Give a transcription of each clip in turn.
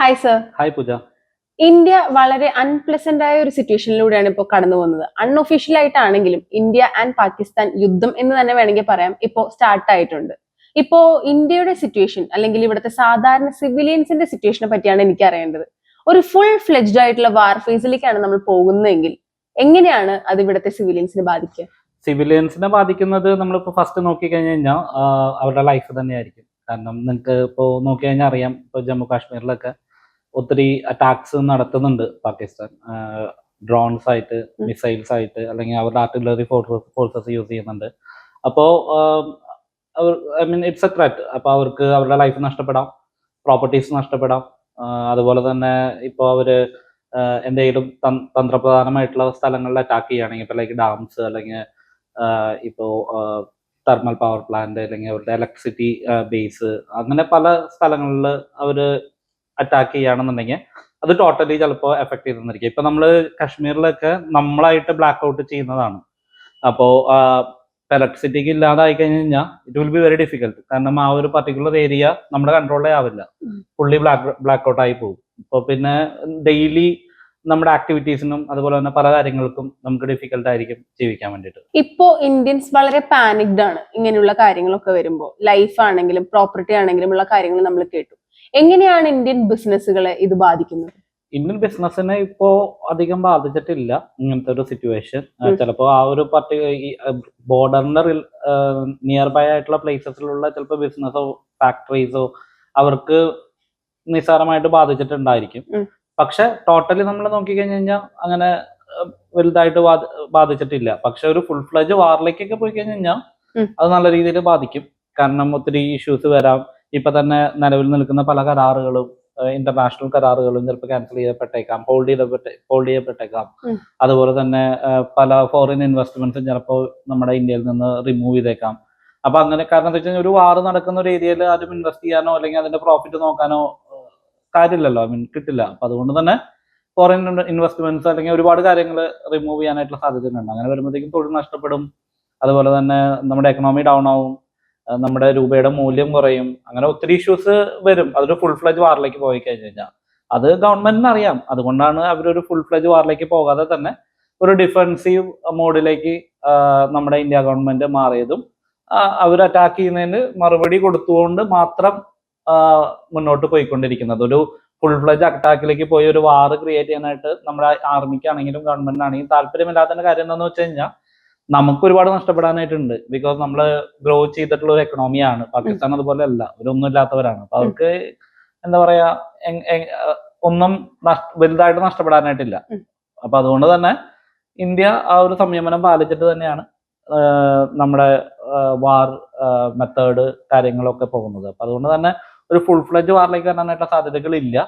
Hi sir. Hi പൂജ. India വളരെ unpleasant ആയ ഒരു സിറ്റുവേഷനിലൂടെയാണ് ഇപ്പോൾ കടന്നു പോകുന്നത്. അൺഒഫീഷ്യൽ ആയിട്ടാണെങ്കിലും ഇന്ത്യ ആൻഡ് പാകിസ്ഥാൻ യുദ്ധം എന്ന് തന്നെ വേണമെങ്കിൽ പറയാം ഇപ്പോൾ സ്റ്റാർട്ട് ആയിട്ടുണ്ട്. ഇപ്പോ ഇന്ത്യയുടെ സിറ്റുവേഷൻ അല്ലെങ്കിൽ ഇവിടുത്തെ സാധാരണ സിവിലിയൻസിന്റെ സിറ്റുവേഷനെ പറ്റിയാണ് എനിക്ക് അറിയേണ്ടത്. ഒരു ഫുൾ ഫ്ലെഡ്ജ്ഡ് ആയിട്ടുള്ള വാർ ഫേസിലേക്കാണ് നമ്മൾ പോകുന്നതെങ്കിൽ എങ്ങനെയാണ് അത് ഇവിടുത്തെ സിവിലിയൻസിനെ ബാധിക്കുക? സിവിലിയൻസിനെ ബാധിക്കുന്നത് നമ്മളിപ്പോൾ ഫസ്റ്റ് നോക്കി കഴിഞ്ഞു കഴിഞ്ഞാൽ അവരുടെ ലൈഫ് തന്നെയായിരിക്കും. കാരണം നിങ്ങൾക്ക് ഇപ്പോൾ നോക്കി കഴിഞ്ഞാൽ അറിയാം, ഇപ്പോൾ ജമ്മു കാശ്മീരിലൊക്കെ ഒത്തിരി അറ്റാക്സ് നടത്തുന്നുണ്ട് പാകിസ്ഥാൻ. ഡ്രോൺസ് ആയിട്ട്, മിസൈൽസ് ആയിട്ട്, അല്ലെങ്കിൽ അവരുടെ ആർട്ടിലറി ഫോഴ്സസ് യൂസ് ചെയ്യുന്നുണ്ട്. അപ്പോൾ I mean it's A threat. അപ്പോൾ അവർക്ക് അവരുടെ ലൈഫ് നഷ്ടപ്പെടാം, പ്രോപ്പർട്ടീസ് നഷ്ടപ്പെടാം. അതുപോലെ തന്നെ ഇപ്പോൾ അവർ എന്തെങ്കിലും തന്ത്രപ്രധാനമായിട്ടുള്ള സ്ഥലങ്ങളിൽ അറ്റാക്ക് ചെയ്യുകയാണെങ്കിൽ, ഇപ്പോൾ ലൈക്ക് ഡാംസ് അല്ലെങ്കിൽ ഇപ്പോൾ തെർമൽ പവർ പ്ലാന്റ് അല്ലെങ്കിൽ അവരുടെ ഇലക്ട്രിസിറ്റി ബേസ്, അങ്ങനെ പല സ്ഥലങ്ങളിൽ അവർ അറ്റാക്ക് ചെയ്യുകയാണെന്നുണ്ടെങ്കിൽ അത് ടോട്ടലി ചിലപ്പോൾ എഫക്ട് ചെയ്തെന്നിരിക്കും. ഇപ്പൊ നമ്മൾ കാശ്മീരിലൊക്കെ നമ്മളായിട്ട് ബ്ലാക്ക് ഔട്ട് ചെയ്യുന്നതാണ്. അപ്പോൾ ഇലക്ട്രിസിറ്റിക്ക് ഇല്ലാതായി കഴിഞ്ഞ് കഴിഞ്ഞാൽ it will be very difficult. കാരണം ആ ഒരു പർട്ടിക്കുലർ ഏരിയ നമ്മുടെ കൺട്രോളേ ആവില്ല, ഫുള്ളി ബ്ലാക്ക് ഔട്ട് ആയി പോകും. അപ്പോൾ പിന്നെ ഡെയിലി നമ്മുടെ ആക്ടിവിറ്റീസിനും അതുപോലെ തന്നെ പല കാര്യങ്ങൾക്കും നമുക്ക് ഡിഫിക്കൽട്ട് ആയിരിക്കും ജീവിക്കാൻ വേണ്ടിയിട്ട്. ഇപ്പോ ഇന്ത്യൻസ് വളരെ പാനിക്ഡ് ആണ് ഇങ്ങനെയുള്ള കാര്യങ്ങളൊക്കെ വരുമ്പോൾ. ലൈഫ് ആണെങ്കിലും പ്രോപ്പർട്ടി ആണെങ്കിലും ഉള്ള കാര്യങ്ങൾ നമ്മൾ കേട്ടു. എങ്ങനെയാണ് ഇന്ത്യൻ ബിസിനസ്സുകളെ ഇത് ബാധിക്കുന്നത്? ഇന്ത്യൻ ബിസിനസ്സിനെ ഇപ്പോ അധികം ബാധിച്ചിട്ടില്ല ഇങ്ങനത്തെ ഒരു സിറ്റുവേഷൻ. ചിലപ്പോൾ ആ ഒരു ബോർഡറിന്റെ നിയർ ബൈ ആയിട്ടുള്ള പ്ലേസസിലുള്ള ചിലപ്പോൾ ബിസിനസ്സോ ഫാക്ടറീസോ അവർക്ക് നിസ്സാരമായിട്ട് ബാധിച്ചിട്ടുണ്ടായിരിക്കും. പക്ഷെ ടോട്ടലി നമ്മൾ നോക്കിക്കഴിഞ്ഞ് കഴിഞ്ഞാൽ അങ്ങനെ വലുതായിട്ട് ബാധിച്ചിട്ടില്ല. പക്ഷെ ഒരു ഫുൾ ഫ്ലഡ്ജ് വാറിലേക്കൊക്കെ പോയി കഴിഞ്ഞ് കഴിഞ്ഞാൽ അത് നല്ല രീതിയിൽ ബാധിക്കും. കാരണം ഒത്തിരി ഇഷ്യൂസ് വരാം. ഇപ്പൊ തന്നെ നിലവിൽ നിൽക്കുന്ന പല കരാറുകളും, ഇന്റർനാഷണൽ കരാറുകളും ചിലപ്പോൾ ക്യാൻസൽ ചെയ്യപ്പെട്ടേക്കാം, ഹോൾഡ് ചെയ്യപ്പെട്ടേക്കാം. അതുപോലെ തന്നെ പല ഫോറിൻ ഇൻവെസ്റ്റ്മെന്റ്സും ചിലപ്പോൾ നമ്മുടെ ഇന്ത്യയിൽ നിന്ന് റിമൂവ് ചെയ്തേക്കാം. അപ്പൊ അങ്ങനെ, കാരണം എന്താ വെച്ചാൽ ഒരു വാർ നടക്കുന്ന ഒരു ഏരിയയിൽ ആരും ഇൻവെസ്റ്റ് ചെയ്യാനോ അല്ലെങ്കിൽ അതിന്റെ പ്രോഫിറ്റ് നോക്കാനോ കാര്യമില്ലല്ലോ, ഐ മീൻ കിട്ടില്ല. അപ്പൊ അതുകൊണ്ട് തന്നെ ഫോറിൻ ഇൻവെസ്റ്റ്മെന്റ്സ് അല്ലെങ്കിൽ ഒരുപാട് കാര്യങ്ങൾ റിമൂവ് ചെയ്യാനായിട്ടുള്ള സാധ്യതയുണ്ട്. അങ്ങനെ വരുമ്പോഴത്തേക്കും തൊഴിൽ നഷ്ടപ്പെടും. അതുപോലെ തന്നെ നമ്മുടെ എക്കണോമി ഡൗൺ ആവും, നമ്മുടെ രൂപയുടെ മൂല്യം കുറയും. അങ്ങനെ ഒത്തിരി ഇഷ്യൂസ് വരും അതൊരു ഫുൾ ഫ്ലെജ് വാറിലേക്ക് പോയി കഴിഞ്ഞു കഴിഞ്ഞാൽ. അത് ഗവൺമെന്റിന് അറിയാം. അതുകൊണ്ടാണ് അവരൊരു ഫുൾ ഫ്ലെജ് വാറിലേക്ക് പോകാതെ തന്നെ ഒരു ഡിഫെൻസീവ് മോഡിലേക്ക് നമ്മുടെ ഇന്ത്യ ഗവൺമെന്റ് മാറിയതും അവർ അറ്റാക്ക് ചെയ്യുന്നതിന് മറുപടി കൊടുത്തുകൊണ്ട് മാത്രം മുന്നോട്ട് പോയിക്കൊണ്ടിരിക്കുന്നത്. ഒരു ഫുൾ ഫ്ലെജ് അറ്റാക്കിലേക്ക് പോയി ഒരു വാർ ക്രിയേറ്റ് ചെയ്യാനായിട്ട് നമ്മുടെ ആർമിക്കാണെങ്കിലും ഗവൺമെന്റിനാണെങ്കിലും താല്പര്യമില്ലാത്തതിന്റെ കാര്യം എന്താണെന്ന് വെച്ച് കഴിഞ്ഞാൽ നമുക്ക് ഒരുപാട് നഷ്ടപ്പെടാനായിട്ടുണ്ട്. ബിക്കോസ് നമ്മൾ ഗ്രോ ചെയ്തിട്ടുള്ള ഒരു എക്കണോമിയാണ്. പാകിസ്ഥാൻ അതുപോലെ അല്ല, അവരൊന്നും ഇല്ലാത്തവരാണ്. അപ്പൊ അവർക്ക് എന്താ പറയാ, ഒന്നും വലുതായിട്ട് നഷ്ടപ്പെടാനായിട്ടില്ല. അപ്പൊ അതുകൊണ്ട് തന്നെ ഇന്ത്യ ആ ഒരു സംയമനം പാലിച്ചിട്ട് തന്നെയാണ് നമ്മുടെ വാർ മെത്തേഡ് കാര്യങ്ങളൊക്കെ പോകുന്നത്. അപ്പൊ അതുകൊണ്ട് തന്നെ ഒരു ഫുൾ ഫ്ലെജ് വാറിലേക്ക് വരാനായിട്ടുള്ള സാധ്യതകളില്ല.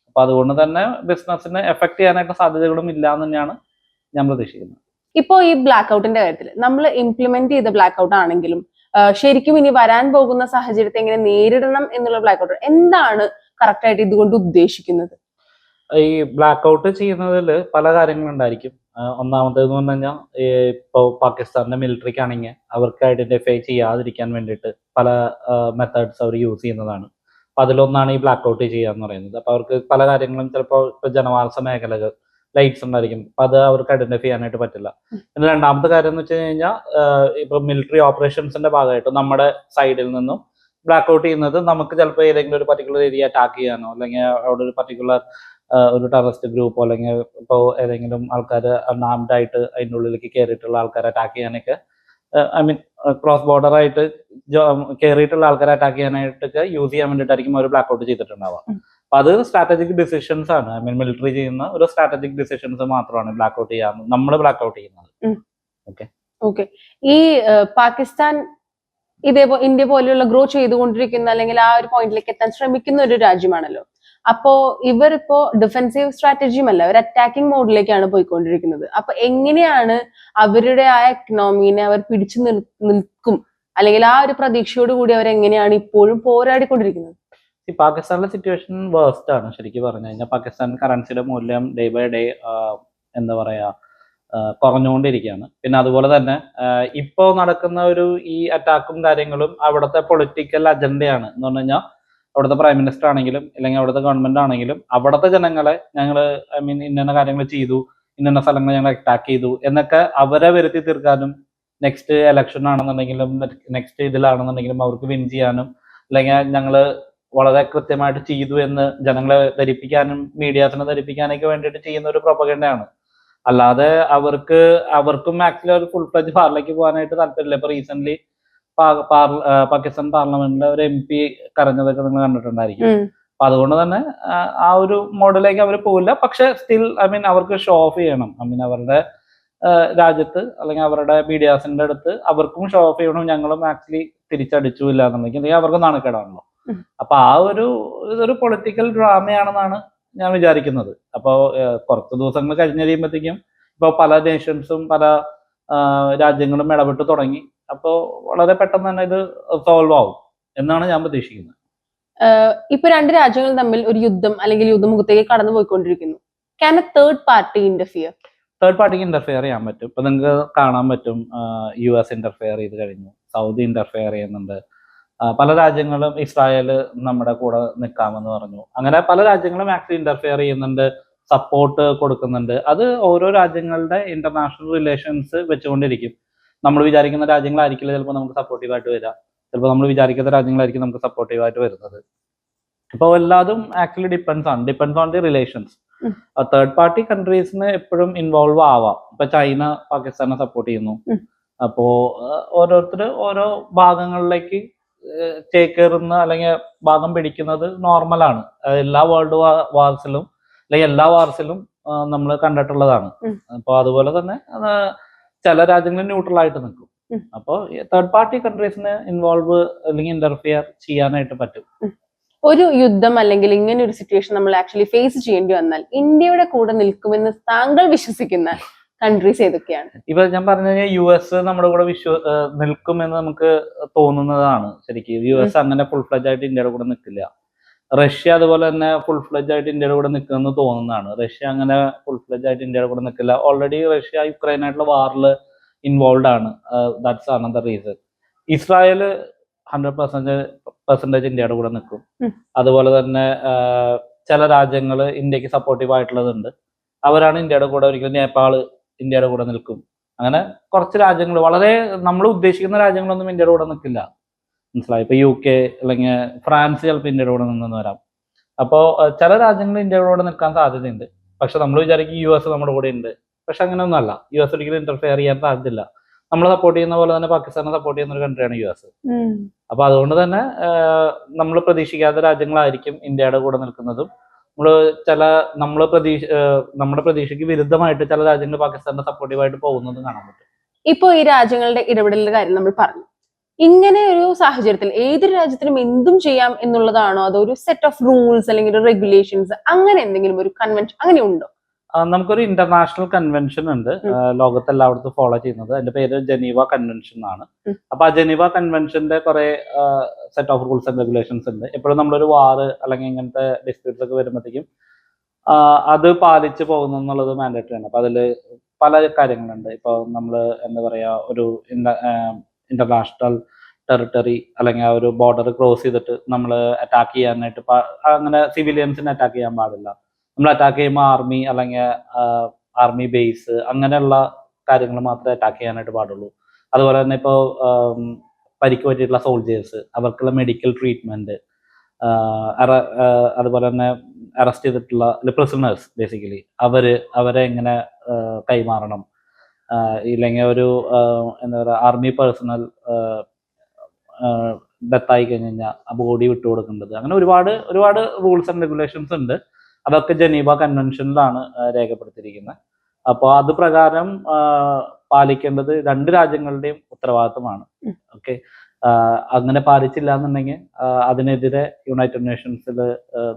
അപ്പൊ അതുകൊണ്ട് തന്നെ ബിസിനസ്സിനെ എഫക്ട് ചെയ്യാനായിട്ടുള്ള സാധ്യതകളും ഇല്ല എന്ന് തന്നെയാണ് ഞാൻ പ്രതീക്ഷിക്കുന്നത്. ഇപ്പോ ഈ ബ്ലാക്ക് ഔട്ടിന്റെ കാര്യത്തിൽ നമ്മൾ ഇംപ്ലിമെന്റ് ചെയ്ത ബ്ലാക്ക് ഔട്ട് ആണെങ്കിലും ശരിക്കും ഇനി വരാൻ പോകുന്ന സാഹചര്യത്തെ എങ്ങനെ നേരിടണം എന്നുള്ള ബ്ലാക്ക് ഔട്ട് എന്താണ് കറക്റ്റ് ആയിട്ട് ഇതുകൊണ്ട് ഉദ്ദേശിക്കുന്നത്? ഈ ബ്ലാക്ക് ഔട്ട് ചെയ്യുന്നതിൽ പല കാര്യങ്ങളുണ്ടായിരിക്കും. ഒന്നാമത്തേന്ന് പറഞ്ഞു കഴിഞ്ഞാൽ ഇപ്പോൾ പാകിസ്ഥാന്റെ മിലിറ്ററിക്കാണെങ്കിൽ അവർക്ക് ഐഡന്റിഫൈ ചെയ്യാതിരിക്കാൻ വേണ്ടിയിട്ട് പല മെത്തേഡ്സ് അവർ യൂസ് ചെയ്യുന്നതാണ്. അപ്പൊ അതിലൊന്നാണ് ഈ ബ്ലാക്ക് ഔട്ട് ചെയ്യുക എന്ന് പറയുന്നത്. അപ്പൊ അവർക്ക് പല കാര്യങ്ങളും ചിലപ്പോൾ ഇപ്പൊ ജനവാസ മേഖലകൾ ലൈറ്റ്സ് ഉണ്ടായിരിക്കും, അപ്പൊ അത് അവർക്ക് ഐഡന്റിഫൈ ചെയ്യാനായിട്ട് പറ്റില്ല. പിന്നെ രണ്ടാമത്തെ കാര്യം എന്ന് വെച്ച് കഴിഞ്ഞാൽ ഇപ്പൊ മിലിറ്ററി ഓപ്പറേഷൻസിന്റെ ഭാഗമായിട്ട് നമ്മുടെ സൈഡിൽ നിന്നും ബ്ലാക്ക് ഔട്ട് ചെയ്യുന്നത് നമുക്ക് ചിലപ്പോൾ ഏതെങ്കിലും ഒരു പർട്ടിക്കുലർ ഏരിയ അറ്റാക്ക് ചെയ്യാനോ അല്ലെങ്കിൽ അവിടെ ഒരു പർട്ടിക്കുലർ ഒരു ടെററിസ്റ്റ് ഗ്രൂപ്പോ അല്ലെങ്കിൽ ഇപ്പോൾ ഏതെങ്കിലും ആൾക്കാർ അൺആംഡ് ആയിട്ട് അതിൻ്റെ ഉള്ളിലേക്ക് കയറിയിട്ടുള്ള ആൾക്കാരെ അറ്റാക്ക് ചെയ്യാനൊക്കെ, ഐ മീൻ ക്രോസ് ബോർഡർ ആയിട്ട് കയറിയിട്ടുള്ള ആൾക്കാരെ അറ്റാക്ക് ചെയ്യാനായിട്ടൊക്കെ യൂസ് ചെയ്യാൻ വേണ്ടിയിട്ടായിരിക്കും അവർ ബ്ലാക്ക് ഔട്ട് ചെയ്തിട്ടുണ്ടാവുക. അപ്പൊ അത് സ്ട്രാറ്റജിക് ഡിസിഷൻസ് ആണ്. ഐ മീൻ മിലിറ്ററി ചെയ്യുന്ന ഒരു സ്ട്രാറ്റജിക് ഡിസിഷൻസ് മാത്രമാണ് ബ്ലാക്ക് ഔട്ട് ചെയ്യാൻ നമ്മൾ ബ്ലാക്ക് ഔട്ട് ചെയ്യുന്നത്. ഓക്കെ. ഈ പാകിസ്ഥാൻ ഇതേപോലെ ഇന്ത്യ പോലെയുള്ള ഗ്രോ ചെയ്തുകൊണ്ടിരിക്കുന്ന അല്ലെങ്കിൽ ആ ഒരു പോയിന്റിലേക്ക് എത്താൻ ശ്രമിക്കുന്ന ഒരു രാജ്യമാണല്ലോ. അപ്പോ ഇവരിപ്പോ ഡിഫെൻസീവ് സ്ട്രാറ്റജിയും അല്ല, അവർ അറ്റാക്കിംഗ് മോഡിലേക്കാണ് പോയിക്കൊണ്ടിരിക്കുന്നത്. അപ്പൊ എങ്ങനെയാണ് അവരുടെ ആ എക്കണോമീനെ അവർ പിടിച്ചു നിൽക്കും, അല്ലെങ്കിൽ ആ ഒരു പ്രതീക്ഷയോട് കൂടി അവർ എങ്ങനെയാണ് ഇപ്പോഴും പോരാടിക്കൊണ്ടിരിക്കുന്നത്? ഈ പാകിസ്ഥാനിലെ സിറ്റുവേഷൻ വേഴ്സ്റ്റ് ആണ് ശരിക്കും പറഞ്ഞു കഴിഞ്ഞാൽ. പാകിസ്ഥാൻ കറൻസിയുടെ മൂല്യം ഡേ ബൈ ഡേ എന്താ പറയാ കുറഞ്ഞുകൊണ്ടിരിക്കുകയാണ്. പിന്നെ അതുപോലെ തന്നെ ഇപ്പോൾ നടക്കുന്ന ഒരു ഈ അറ്റാക്കും കാര്യങ്ങളും അവിടുത്തെ പൊളിറ്റിക്കൽ അജണ്ടയാണ് എന്ന് പറഞ്ഞു കഴിഞ്ഞാൽ അവിടുത്തെ പ്രൈം മിനിസ്റ്റർ ആണെങ്കിലും അല്ലെങ്കിൽ അവിടുത്തെ ഗവൺമെന്റ് ആണെങ്കിലും അവിടുത്തെ ജനങ്ങളെ ഞങ്ങൾ ഇന്ന കാര്യങ്ങൾ ചെയ്തു, ഇന്ന സ്ഥലങ്ങൾ ഞങ്ങൾ അറ്റാക്ക് ചെയ്തു എന്നൊക്കെ അവരെ വരുത്തി തീർക്കാനും നെക്സ്റ്റ് ഇലക്ഷൻ ആണെന്നുണ്ടെങ്കിലും നെക്സ്റ്റ് ഇതിലാണെന്നുണ്ടെങ്കിലും അവർക്ക് വിൻ ചെയ്യാനും അല്ലെങ്കിൽ ഞങ്ങൾ വളരെ കൃത്യമായിട്ട് ചെയ്തു എന്ന് ജനങ്ങളെ ധരിപ്പിക്കാനും മീഡിയാസിനെ ധരിപ്പിക്കാനൊക്കെ വേണ്ടിയിട്ട് ചെയ്യുന്ന ഒരു പ്രൊപ്പഗണ്ടയാണ്. അല്ലാതെ അവർക്കും ആക്ച്വലി ഒരു ഫുൾ ഫ്ലെജ് വാറിലേക്ക് പോകാനായിട്ട് താല്പര്യമില്ല. ഇപ്പൊ റീസെന്റ് പാകിസ്ഥാൻ പാർലമെന്റിലെ ഒരു MP കരഞ്ഞതൊക്കെ നിങ്ങൾ കണ്ടിട്ടുണ്ടായിരിക്കും. അപ്പൊ അതുകൊണ്ട് തന്നെ ആ ഒരു മോഡലിലേക്ക് അവർ പോകില്ല. പക്ഷെ സ്റ്റിൽ അവർക്ക് ഷോ ഓഫ് ചെയ്യണം. അവരുടെ രാജ്യത്ത് അല്ലെങ്കിൽ അവരുടെ മീഡിയാസിന്റെ അടുത്ത് അവർക്കും ഷോ ഓഫ് ചെയ്യണം, ഞങ്ങളും ആക്ച്വലി തിരിച്ചടിച്ചു ഇല്ല എന്നുണ്ടെങ്കിൽ അവർക്ക് നാണക്കേടാണല്ലോ. അപ്പൊ ഇതൊരു പൊളിറ്റിക്കൽ ഡ്രാമയാണെന്നാണ് ഞാൻ വിചാരിക്കുന്നത്. അപ്പോൾ കുറച്ച് ദിവസങ്ങൾ കഴിഞ്ഞ് കഴിയുമ്പോഴത്തേക്കും ഇപ്പൊ പല നേഷൻസും പല രാജ്യങ്ങളും ഇടപെട്ട് തുടങ്ങി. അപ്പോൾ വളരെ പെട്ടെന്ന് തന്നെ ഇത് സോൾവ് ആവും എന്നാണ് ഞാൻ പ്രതീക്ഷിക്കുന്നത്. ഇപ്പൊ രണ്ട് രാജ്യങ്ങൾ തമ്മിൽ ഒരു യുദ്ധം അല്ലെങ്കിൽ യുദ്ധമുഖത്തേക്ക് കടന്നു പോയിക്കൊണ്ടിരിക്കുന്നു. Can A third party interfere? Third പാർട്ടിക്ക് ഇന്റർഫിയർ ചെയ്യാൻ പറ്റും. ഇപ്പൊ നിങ്ങൾക്ക് കാണാൻ പറ്റും, US ഇന്റർഫിയർ ചെയ്ത് കഴിഞ്ഞു, സൗദി ഇന്റർഫിയർ ചെയ്യുന്നുണ്ട്, പല രാജ്യങ്ങളും ഇസ്രായേൽ നമ്മുടെ കൂടെ നിൽക്കാമെന്ന് പറഞ്ഞു. അങ്ങനെ പല രാജ്യങ്ങളും ആക്ച്വലി ഇന്റർഫിയർ ചെയ്യുന്നുണ്ട്, സപ്പോർട്ട് കൊടുക്കുന്നുണ്ട്. അത് ഓരോ രാജ്യങ്ങളുടെ ഇന്റർനാഷണൽ റിലേഷൻസ് വെച്ചുകൊണ്ടിരിക്കും. നമ്മൾ വിചാരിക്കുന്ന രാജ്യങ്ങളായിരിക്കില്ല ചിലപ്പോൾ നമുക്ക് സപ്പോർട്ടീവായിട്ട് വരിക, ചിലപ്പോൾ നമ്മൾ വിചാരിക്കുന്ന രാജ്യങ്ങളായിരിക്കും നമുക്ക് സപ്പോർട്ടീവായിട്ട് വരുന്നത്. അപ്പോൾ എല്ലാതും actually depends on the relations. Third party കൺട്രീസിന് എപ്പോഴും ഇൻവോൾവ് ആവാം. ഇപ്പൊ ചൈന പാകിസ്ഥാനെ സപ്പോർട്ട് ചെയ്യുന്നു. അപ്പോ ഓരോരുത്തർ ഓരോ ഭാഗങ്ങളിലേക്ക് ചേക്കേറുന്ന അല്ലെങ്കിൽ ഭാഗം പിടിക്കുന്നത് നോർമലാണ്. എല്ലാ വേൾഡ് വാർസിലും അല്ലെങ്കിൽ എല്ലാ വാർസിലും നമ്മൾ കണ്ടിട്ടുള്ളതാണ്. അപ്പോൾ അതുപോലെ തന്നെ ചില രാജ്യങ്ങൾ ന്യൂട്രൽ ആയിട്ട് നിൽക്കും. അപ്പോൾ തേർഡ് പാർട്ടി കൺട്രീസിന് ഇൻവോൾവ് അല്ലെങ്കിൽ ഇന്റർഫിയർ ചെയ്യാനായിട്ട് പറ്റും. ഒരു യുദ്ധം അല്ലെങ്കിൽ ഇങ്ങനെ ഒരു സിറ്റുവേഷൻ നമ്മൾ ആക്ച്വലി ഫേസ് ചെയ്യേണ്ടി വന്നാൽ ഇന്ത്യയുടെ കൂടെ നിൽക്കുമെന്ന് താങ്കൾ വിശ്വസിക്കുന്ന കൺട്രീസ് ഏതൊക്കെയാണ്? ഇപ്പൊ ഞാൻ പറഞ്ഞു കഴിഞ്ഞാൽ US നമ്മുടെ കൂടെ നിൽക്കുമെന്ന് നമുക്ക് തോന്നുന്നതാണ്. ശരിക്കും US അങ്ങനെ ഫുൾ ഫ്ലെജ് ആയിട്ട് ഇന്ത്യയുടെ കൂടെ നിൽക്കില്ല. റഷ്യ അതുപോലെ തന്നെ ഫുൾ ഫ്ലെജ് ആയിട്ട് ഇന്ത്യയുടെ കൂടെ നിൽക്കുമെന്ന് തോന്നുന്നതാണ്. റഷ്യ അങ്ങനെ ഫുൾ ഫ്ലെജ് ആയിട്ട് ഇന്ത്യയുടെ കൂടെ നിൽക്കില്ല. ഓൾറെഡി റഷ്യ യുക്രൈനായിട്ടുള്ള വാറിൽ ഇൻവോൾവ് ആണ്. That's another reason. ഇസ്രായേൽ 100% ഇന്ത്യയുടെ കൂടെ നിൽക്കും. അതുപോലെ തന്നെ ചില രാജ്യങ്ങൾ ഇന്ത്യക്ക് സപ്പോർട്ടീവ് ആയിട്ടുള്ളതുണ്ട്, അവരാണ് ഇന്ത്യയുടെ കൂടെ. ഒരിക്കലും നേപ്പാള് ഇന്ത്യയുടെ കൂടെ നിൽക്കും. അങ്ങനെ കുറച്ച് രാജ്യങ്ങൾ, വളരെ നമ്മൾ ഉദ്ദേശിക്കുന്ന രാജ്യങ്ങളൊന്നും ഇന്ത്യയുടെ കൂടെ നിൽക്കില്ല. മനസ്സിലായി? ഇപ്പൊ UK അല്ലെങ്കിൽ ഫ്രാൻസ് ചിലപ്പോൾ ഇന്ത്യയുടെ കൂടെ നിന്നെന്ന് വരാം. അപ്പോൾ ചില രാജ്യങ്ങൾ ഇന്ത്യയുടെ കൂടെ നിൽക്കാൻ സാധ്യതയുണ്ട്. പക്ഷെ നമ്മൾ വിചാരിക്കും US നമ്മുടെ കൂടെ ഉണ്ട്. പക്ഷെ അങ്ങനെയൊന്നും അല്ല. US ഒരിക്കലും ഇന്റർഫിയർ ചെയ്യാൻ സാധ്യതയില്ല. നമ്മൾ സപ്പോർട്ട് ചെയ്യുന്ന പോലെ തന്നെ പാകിസ്ഥാനെ സപ്പോർട്ട് ചെയ്യുന്ന ഒരു കൺട്രിയാണ് US. അപ്പൊ അതുകൊണ്ട് തന്നെ നമ്മൾ പ്രതീക്ഷിക്കാത്ത രാജ്യങ്ങളായിരിക്കും ഇന്ത്യയുടെ കൂടെ നിൽക്കുന്നതും. നമ്മുടെ പ്രതീക്ഷയ്ക്ക് വിരുദ്ധമായിട്ട് ചില രാജ്യങ്ങൾ പാകിസ്ഥാന്റെ സപ്പോർട്ടീവായിട്ട് പോകുന്നതും കാണാൻ പറ്റും. ഇപ്പോ ഈ രാജ്യങ്ങളുടെ ഇടപെടലിന്റെ കാര്യം നമ്മൾ പറഞ്ഞു. ഇങ്ങനെ ഒരു സാഹചര്യത്തിൽ ഏതൊരു രാജ്യത്തിനും എന്തും ചെയ്യാം എന്നുള്ളതാണോ, അതോ ഒരു സെറ്റ് ഓഫ് റൂൾസ് അല്ലെങ്കിൽ ഒരു റെഗുലേഷൻസ് അങ്ങനെ എന്തെങ്കിലും ഒരു കൺവെൻഷൻ അങ്ങനെ ഉണ്ടോ? നമുക്കൊരു ഇന്റർനാഷണൽ കൺവെൻഷൻ ഉണ്ട് ലോകത്ത് എല്ലായിടത്തും ഫോളോ ചെയ്യുന്നത്. അതിന്റെ പേര് ജനീവ കൺവെൻഷൻ ആണ്. അപ്പൊ ആ ജനീവ കൺവെൻഷന്റെ കുറെ set of rules and regulations ഉണ്ട്. എപ്പോഴും നമ്മളൊരു വാർ അല്ലെങ്കിൽ ഇങ്ങനത്തെ ഡിസ്പ്യൂട്ട്സ് ഒക്കെ വരുമ്പോഴത്തേക്കും അത് പാലിച്ച് പോകുന്നു എന്നുള്ളത് മാൻഡേറ്ററി ആണ്. അപ്പൊ അതില് പല കാര്യങ്ങളുണ്ട്. ഇപ്പൊ നമ്മൾ എന്താ പറയാ, ഒരു ഇന്റർനാഷണൽ ടെറിട്ടറി അല്ലെങ്കിൽ ആ ഒരു ബോർഡർ ക്രോസ് ചെയ്തിട്ട് നമ്മൾ അറ്റാക്ക് ചെയ്യാനായിട്ട് അങ്ങനെ സിവിലിയൻസിനെ അറ്റാക്ക് ചെയ്യാൻ പാടില്ല. നമ്മൾ അറ്റാക്ക് ചെയ്യുമ്പോൾ ആർമി അല്ലെങ്കിൽ ആർമി ബേസ് അങ്ങനെയുള്ള കാര്യങ്ങൾ മാത്രമേ അറ്റാക്ക് ചെയ്യാനായിട്ട് പാടുള്ളൂ. അതുപോലെ തന്നെ ഇപ്പോൾ പരിക്ക് പറ്റിയിട്ടുള്ള സോൾജേഴ്സ്, അവർക്കുള്ള മെഡിക്കൽ ട്രീറ്റ്മെന്റ്, അതുപോലെ തന്നെ അറസ്റ്റ് ചെയ്തിട്ടുള്ള പ്രിസണേഴ്സ് ബേസിക്കലി അവരെ എങ്ങനെ കൈമാറണം, ഇല്ലെങ്കിൽ ഒരു എന്താ പറയുക ആർമി പേഴ്സണൽ ഡെത്തായി കഴിഞ്ഞ് കഴിഞ്ഞാൽ ആ ബോഡി വിട്ടുകൊടുക്കേണ്ടത്, അങ്ങനെ ഒരുപാട് റൂൾസ് ആൻഡ് റെഗുലേഷൻസ് ഉണ്ട്. അതൊക്കെ ജനീവ കൺവെൻഷനിലാണ് രേഖപ്പെടുത്തിയിരിക്കുന്നത്. അപ്പോൾ അത് പ്രകാരം പാലിക്കേണ്ടത് രണ്ട് രാജ്യങ്ങളുടെയും ഉത്തരവാദിത്തമാണ്. ഓക്കെ, അങ്ങനെ പാലിച്ചില്ല എന്നുണ്ടെങ്കിൽ അതിനെതിരെ യുണൈറ്റഡ് നേഷൻസിൽ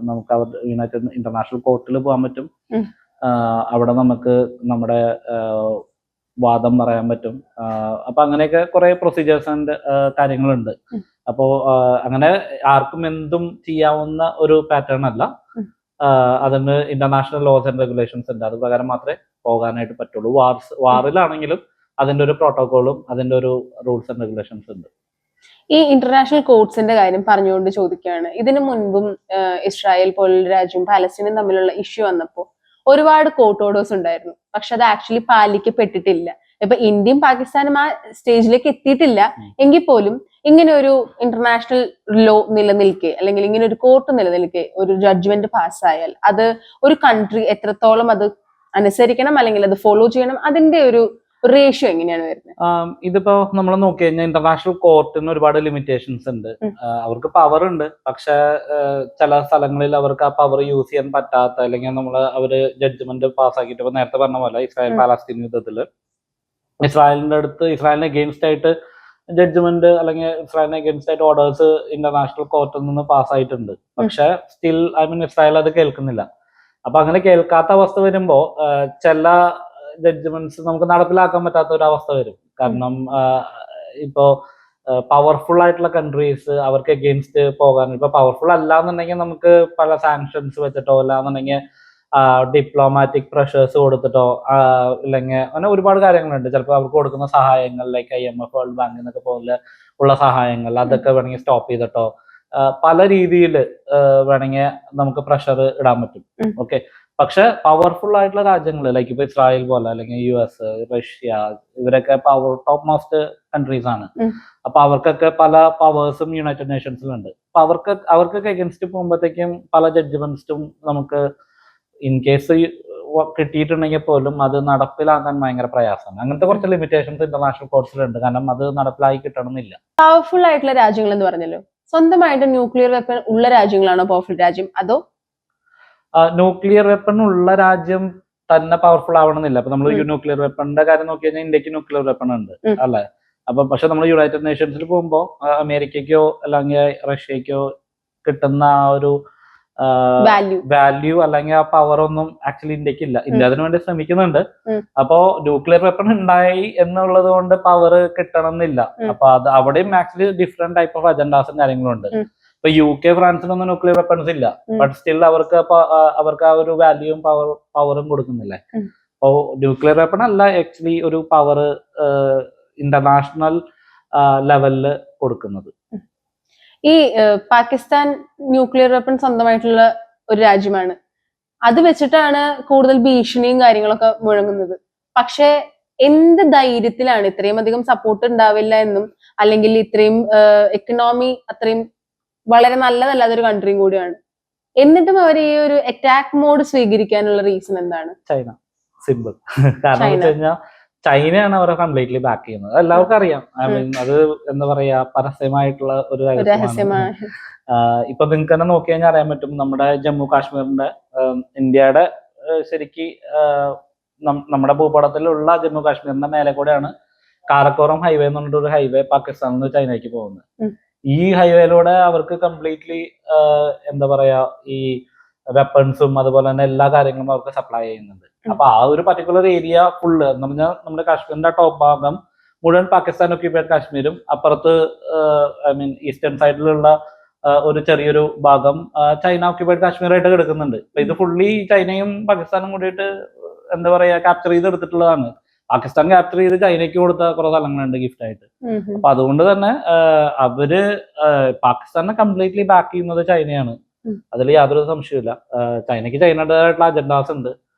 നമുക്ക് യുണൈറ്റഡ് ഇന്റർനാഷണൽ കോർട്ടിൽ പോകാൻ പറ്റും. അവിടെ നമുക്ക് നമ്മുടെ വാദം പറയാൻ പറ്റും. അപ്പൊ അങ്ങനെയൊക്കെ കുറെ പ്രൊസീജിയേഴ്സ് ആൻഡ് കാര്യങ്ങളുണ്ട്. അപ്പോൾ അങ്ങനെ ആർക്കും എന്തും ചെയ്യാവുന്ന ഒരു പാറ്റേൺ അല്ല. അതിന് ഇന്റർനാഷണൽ ലോസ് ആൻഡ് റെഗുലേഷൻസ് ഉണ്ട്. അത് പ്രകാരം മാത്രമേ പോകാനായിട്ട് പറ്റുള്ളൂ. വാറിലാണെങ്കിലും അതിന്റെ ഒരു പ്രോട്ടോകോളും അതിന്റെ ഒരു റൂൾസ് ആൻഡ് റെഗുലേഷൻസ് ഉണ്ട്. ഈ ഇന്റർനാഷണൽ കോർട്സിന്റെ കാര്യം പറഞ്ഞുകൊണ്ട് ചോദിക്കുകയാണ്. ഇതിനു മുൻപും ഇസ്രായേൽ പോലുള്ള രാജ്യവും പാലസ്തീനും തമ്മിലുള്ള ഇഷ്യൂ വന്നപ്പോൾ ഒരുപാട് കോർട്ട് ഓർഡേഴ്സ് ഉണ്ടായിരുന്നു. പക്ഷെ അത് ആക്ച്വലി പാലിക്കപ്പെട്ടിട്ടില്ല. ഇപ്പൊ ഇന്ത്യയും പാകിസ്ഥാനും ആ സ്റ്റേജിലേക്ക് എത്തിയിട്ടില്ല എങ്കിൽ പോലും ഇങ്ങനെ ഒരു ഇന്റർനാഷണൽ ലോ നിലനിൽക്കെ അല്ലെങ്കിൽ ഇങ്ങനെ ഒരു കോർട്ട് നിലനിൽക്കെ ഒരു ജഡ്ജ്മെന്റ് പാസ്സായാൽ അത് ഒരു കൺട്രി എത്രത്തോളം അത് അനുസരിക്കണം അല്ലെങ്കിൽ അത് ഫോളോ ചെയ്യണം, അതിന്റെ ഒരു റേഷ്യോ എങ്ങനെയാണ് വരുന്നത്? ഇതിപ്പോ നമ്മൾ നോക്കി കഴിഞ്ഞാൽ ഇന്റർനാഷണൽ കോർട്ടിന് ഒരുപാട് ലിമിറ്റേഷൻസ് ഉണ്ട്. അവർക്ക് പവർ ഉണ്ട്, പക്ഷെ ചില സ്ഥലങ്ങളിൽ അവർക്ക് ആ പവർ യൂസ് ചെയ്യാൻ പറ്റാത്ത, അല്ലെങ്കിൽ അവര് ജഡ്ജ്മെന്റ് പാസ്സാക്കിയിട്ട് ഇപ്പൊ നേരത്തെ പറഞ്ഞ പോലെ ഇസ്രായേൽ പാലസ്തീൻ യുദ്ധത്തില് ഇസ്രായേലിന് അഗെയിൻസ്റ്റ് ആയിട്ട് ജഡ്ജ്മെന്റ് അല്ലെങ്കിൽ ഇസ്രായേലിന് അഗെയിൻസ്റ്റ് ആയിട്ട് ഓർഡേഴ്സ് ഇന്റർനാഷണൽ കോർട്ടിൽ നിന്ന് പാസ്സായിട്ടുണ്ട്. പക്ഷെ സ്റ്റിൽ ഇസ്രായേൽ അത് കേൾക്കുന്നില്ല. അപ്പൊ അങ്ങനെ കേൾക്കാത്ത അവസ്ഥ വരുമ്പോ ചില ജഡ്ജ്മെന്റ്സ് നമുക്ക് നടപ്പിലാക്കാൻ പറ്റാത്ത ഒരു അവസ്ഥ വരും. കാരണം ഇപ്പോ പവർഫുൾ ആയിട്ടുള്ള കൺട്രീസ് അവർക്ക് അഗെയിൻസ്റ്റ് പോകാൻ, ഇപ്പൊ പവർഫുൾ അല്ല എന്നുണ്ടെങ്കിൽ നമുക്ക് പല സാങ്ഷൻസ് വെച്ചിട്ടോ അല്ലാന്നുണ്ടെങ്കിൽ ഡിപ്ലോമാറ്റിക് പ്രഷേഴ്സ് കൊടുത്തിട്ടോ ഇല്ലെങ്കിൽ അങ്ങനെ ഒരുപാട് കാര്യങ്ങളുണ്ട്. ചിലപ്പോൾ അവർക്ക് കൊടുക്കുന്ന സഹായങ്ങൾ ലൈക്ക് IMF, വേൾഡ് ബാങ്ക് എന്നൊക്കെ പോലെ ഉള്ള സഹായങ്ങൾ അതൊക്കെ വേണമെങ്കിൽ സ്റ്റോപ്പ് ചെയ്തിട്ടോ പല രീതിയിൽ വേണമെങ്കിൽ നമുക്ക് പ്രഷർ ഇടാൻ പറ്റും. ഓക്കെ, പക്ഷെ പവർഫുൾ ആയിട്ടുള്ള രാജ്യങ്ങൾ ലൈക്ക് ഇപ്പൊ ഇസ്രായേൽ പോലെ അല്ലെങ്കിൽ US, റഷ്യ, ഇവരൊക്കെ ടോപ്പ് മോസ്റ്റ് കൺട്രീസ് ആണ്. അപ്പൊ അവർക്കൊക്കെ പല പവേഴ്സും യുണൈറ്റഡ് നേഷൻസിലുണ്ട്. അപ്പൊ അവർക്കൊക്കെ അഗൻസ്റ്റ് പോകുമ്പോഴത്തേക്കും പല ജഡ്ജ്മെന്റ്സും നമുക്ക് ഇൻ കേസ് കിട്ടിയിട്ടുണ്ടെങ്കിൽ പോലും അത് നടപ്പിലാക്കാൻ ഭയങ്കര പ്രയാസമാണ്. അങ്ങനത്തെ കുറച്ച് ലിമിറ്റേഷൻസ് ഇന്റർനാഷണൽ കോർട്സിലുണ്ട്. കാരണം അത് നടപ്പിലാക്കി കിട്ടണമെന്നില്ല. പവർഫുൾ ആയിട്ടുള്ള രാജ്യങ്ങൾ എന്ന് പറഞ്ഞല്ലോ, സ്വന്തമായിട്ട് ന്യൂക്ലിയർ വെപ്പൺ ഉള്ള രാജ്യങ്ങളാണോ പവർഫുൾ രാജ്യം, അതോ ന്യൂക്ലിയർ വെപ്പൺ ഉള്ള രാജ്യം തന്നെ പവർഫുൾ ആവണമെന്നില്ല. അപ്പൊ നമ്മൾ ന്യൂക്ലിയർ വെപ്പണിന്റെ കാര്യം നോക്കി കഴിഞ്ഞാൽ ഇന്ത്യക്ക് ന്യൂക്ലിയർ വെപ്പൺ ഉണ്ട് അല്ലെ. അപ്പൊ പക്ഷെ നമ്മൾ യുണൈറ്റഡ് നേഷൻസിൽ പോകുമ്പോൾ അമേരിക്കയ്ക്കോ അല്ലെങ്കിൽ റഷ്യക്കോ കിട്ടുന്ന ആ ഒരു വാല്യൂ അല്ലെങ്കിൽ ആ പവർ ഒന്നും ആക്ച്വലി ഇന്ത്യക്ക് ഇല്ല. ഇന്ത്യ അതിനു വേണ്ടി ശ്രമിക്കുന്നുണ്ട്. അപ്പോ ന്യൂക്ലിയർ വെപ്പൺ ഉണ്ടായി എന്നുള്ളത് കൊണ്ട് പവർ കിട്ടണം എന്നില്ല. അപ്പൊ അത് അവിടെയും ആക്ച്വലി ഡിഫറെന്റ് ടൈപ്പ് ഓഫ് അജണ്ടാസും കാര്യങ്ങളും ഉണ്ട്. ഇപ്പൊ UK, ഫ്രാൻസിനൊന്നും ന്യൂക്ലിയർ വെപ്പൺസ് ഇല്ല, ബട്ട് സ്റ്റിൽ അവർക്ക് ആ ഒരു വാല്യൂവും പവറും കൊടുക്കുന്നില്ലേ. അപ്പോ ന്യൂക്ലിയർ വെപ്പൺ അല്ല ആക്ച്വലി ഒരു പവർ ഇന്റർനാഷണൽ ലെവലില് കൊടുക്കുന്നത്. ഈ പാകിസ്ഥാൻ ന്യൂക്ലിയർ വെപ്പൺ സ്വന്തമായിട്ടുള്ള ഒരു രാജ്യമാണ്. അത് വെച്ചിട്ടാണ് കൂടുതൽ ഭീഷണിയും കാര്യങ്ങളൊക്കെ മുഴങ്ങുന്നത്. പക്ഷെ എന്ത് ധൈര്യത്തിലാണ് ഇത്രയും അധികം സപ്പോർട്ട് ഉണ്ടാവില്ല എന്നും, അല്ലെങ്കിൽ ഇത്രയും എക്കണോമി അത്രയും വളരെ നല്ലതല്ലാത്തൊരു കൺട്രിയും കൂടിയാണ്, എന്നിട്ടും അവർ ഈ ഒരു അറ്റാക്ക് മോഡ് സ്വീകരിക്കാനുള്ള റീസൺ എന്താണ്? ചൈന. സിമ്പിൾ. കാരണം വെച്ച് കഴിഞ്ഞാൽ ചൈനയാണ് അവരെ കംപ്ലീറ്റ്ലി ബാക്ക് ചെയ്യുന്നത്. എല്ലാവർക്കും അറിയാം. അത് എന്താ പറയാ, പരസ്യമായിട്ടുള്ള ഒരു രഹസ്യമാണ്. ഇപ്പൊ നിങ്ങൾക്ക് തന്നെ നോക്കി കഴിഞ്ഞാൽ അറിയാൻ പറ്റും, നമ്മുടെ ജമ്മു കാശ്മീരിന്റെ ഇന്ത്യയുടെ ശരിക്ക് നമ്മുടെ ഭൂപടത്തിലുള്ള ജമ്മു കാശ്മീരിന്റെ മേലെ കൂടെയാണ് കാരക്കോറം ഹൈവേ എന്ന് പറഞ്ഞിട്ട് ഒരു ഹൈവേ പാകിസ്ഥാനിൽ നിന്ന് ചൈനയ്ക്ക് പോകുന്നത്. ഈ ഹൈവേയിലൂടെ അവർക്ക് കംപ്ലീറ്റ്ലി എന്താ പറയാ ഈ വെപ്പൺസും അതുപോലെ തന്നെ എല്ലാ കാര്യങ്ങളും അവർക്ക് സപ്ലൈ ചെയ്യുന്നുണ്ട്. അപ്പൊ ആ ഒരു പർട്ടിക്കുലർ ഏരിയ ഫുള്ള് എന്ന് പറഞ്ഞാൽ നമ്മുടെ കാശ്മീരിന്റെ ടോപ്പ് ഭാഗം മുഴുവൻ പാകിസ്ഥാൻ ഒക്യുപ്പൈഡ് കാശ്മീരും, അപ്പുറത്ത് ഈസ്റ്റേൺ സൈഡിലുള്ള ഒരു ചെറിയൊരു ഭാഗം ചൈന ഒക്യുപ്പൈഡ് കാശ്മീരായിട്ട് കിടക്കുന്നുണ്ട്. അപ്പൊ ഇത് ഫുള്ളി ചൈനയും പാകിസ്ഥാനും കൂടിയിട്ട് എന്താ പറയാ ക്യാപ്ചർ ചെയ്തെടുത്തിട്ടുള്ളതാണ്. പാകിസ്ഥാൻ ക്യാപ്ചർ ചെയ്ത് ചൈനയ്ക്ക് കൊടുത്ത കുറെ സ്ഥലങ്ങളുണ്ട് ഗിഫ്റ്റ് ആയിട്ട്. അപ്പൊ അതുകൊണ്ട് തന്നെ അവര് പാകിസ്ഥാനെ കംപ്ലീറ്റ്ലി ബാക്ക് ചെയ്യുന്നത് ചൈനയാണ്. അതിൽ യാതൊരു സംശയമില്ല. ചൈനയ്ക്ക് ചൈനയുടേതായിട്ടുള്ള അജണ്ടാസ് ഉണ്ട്.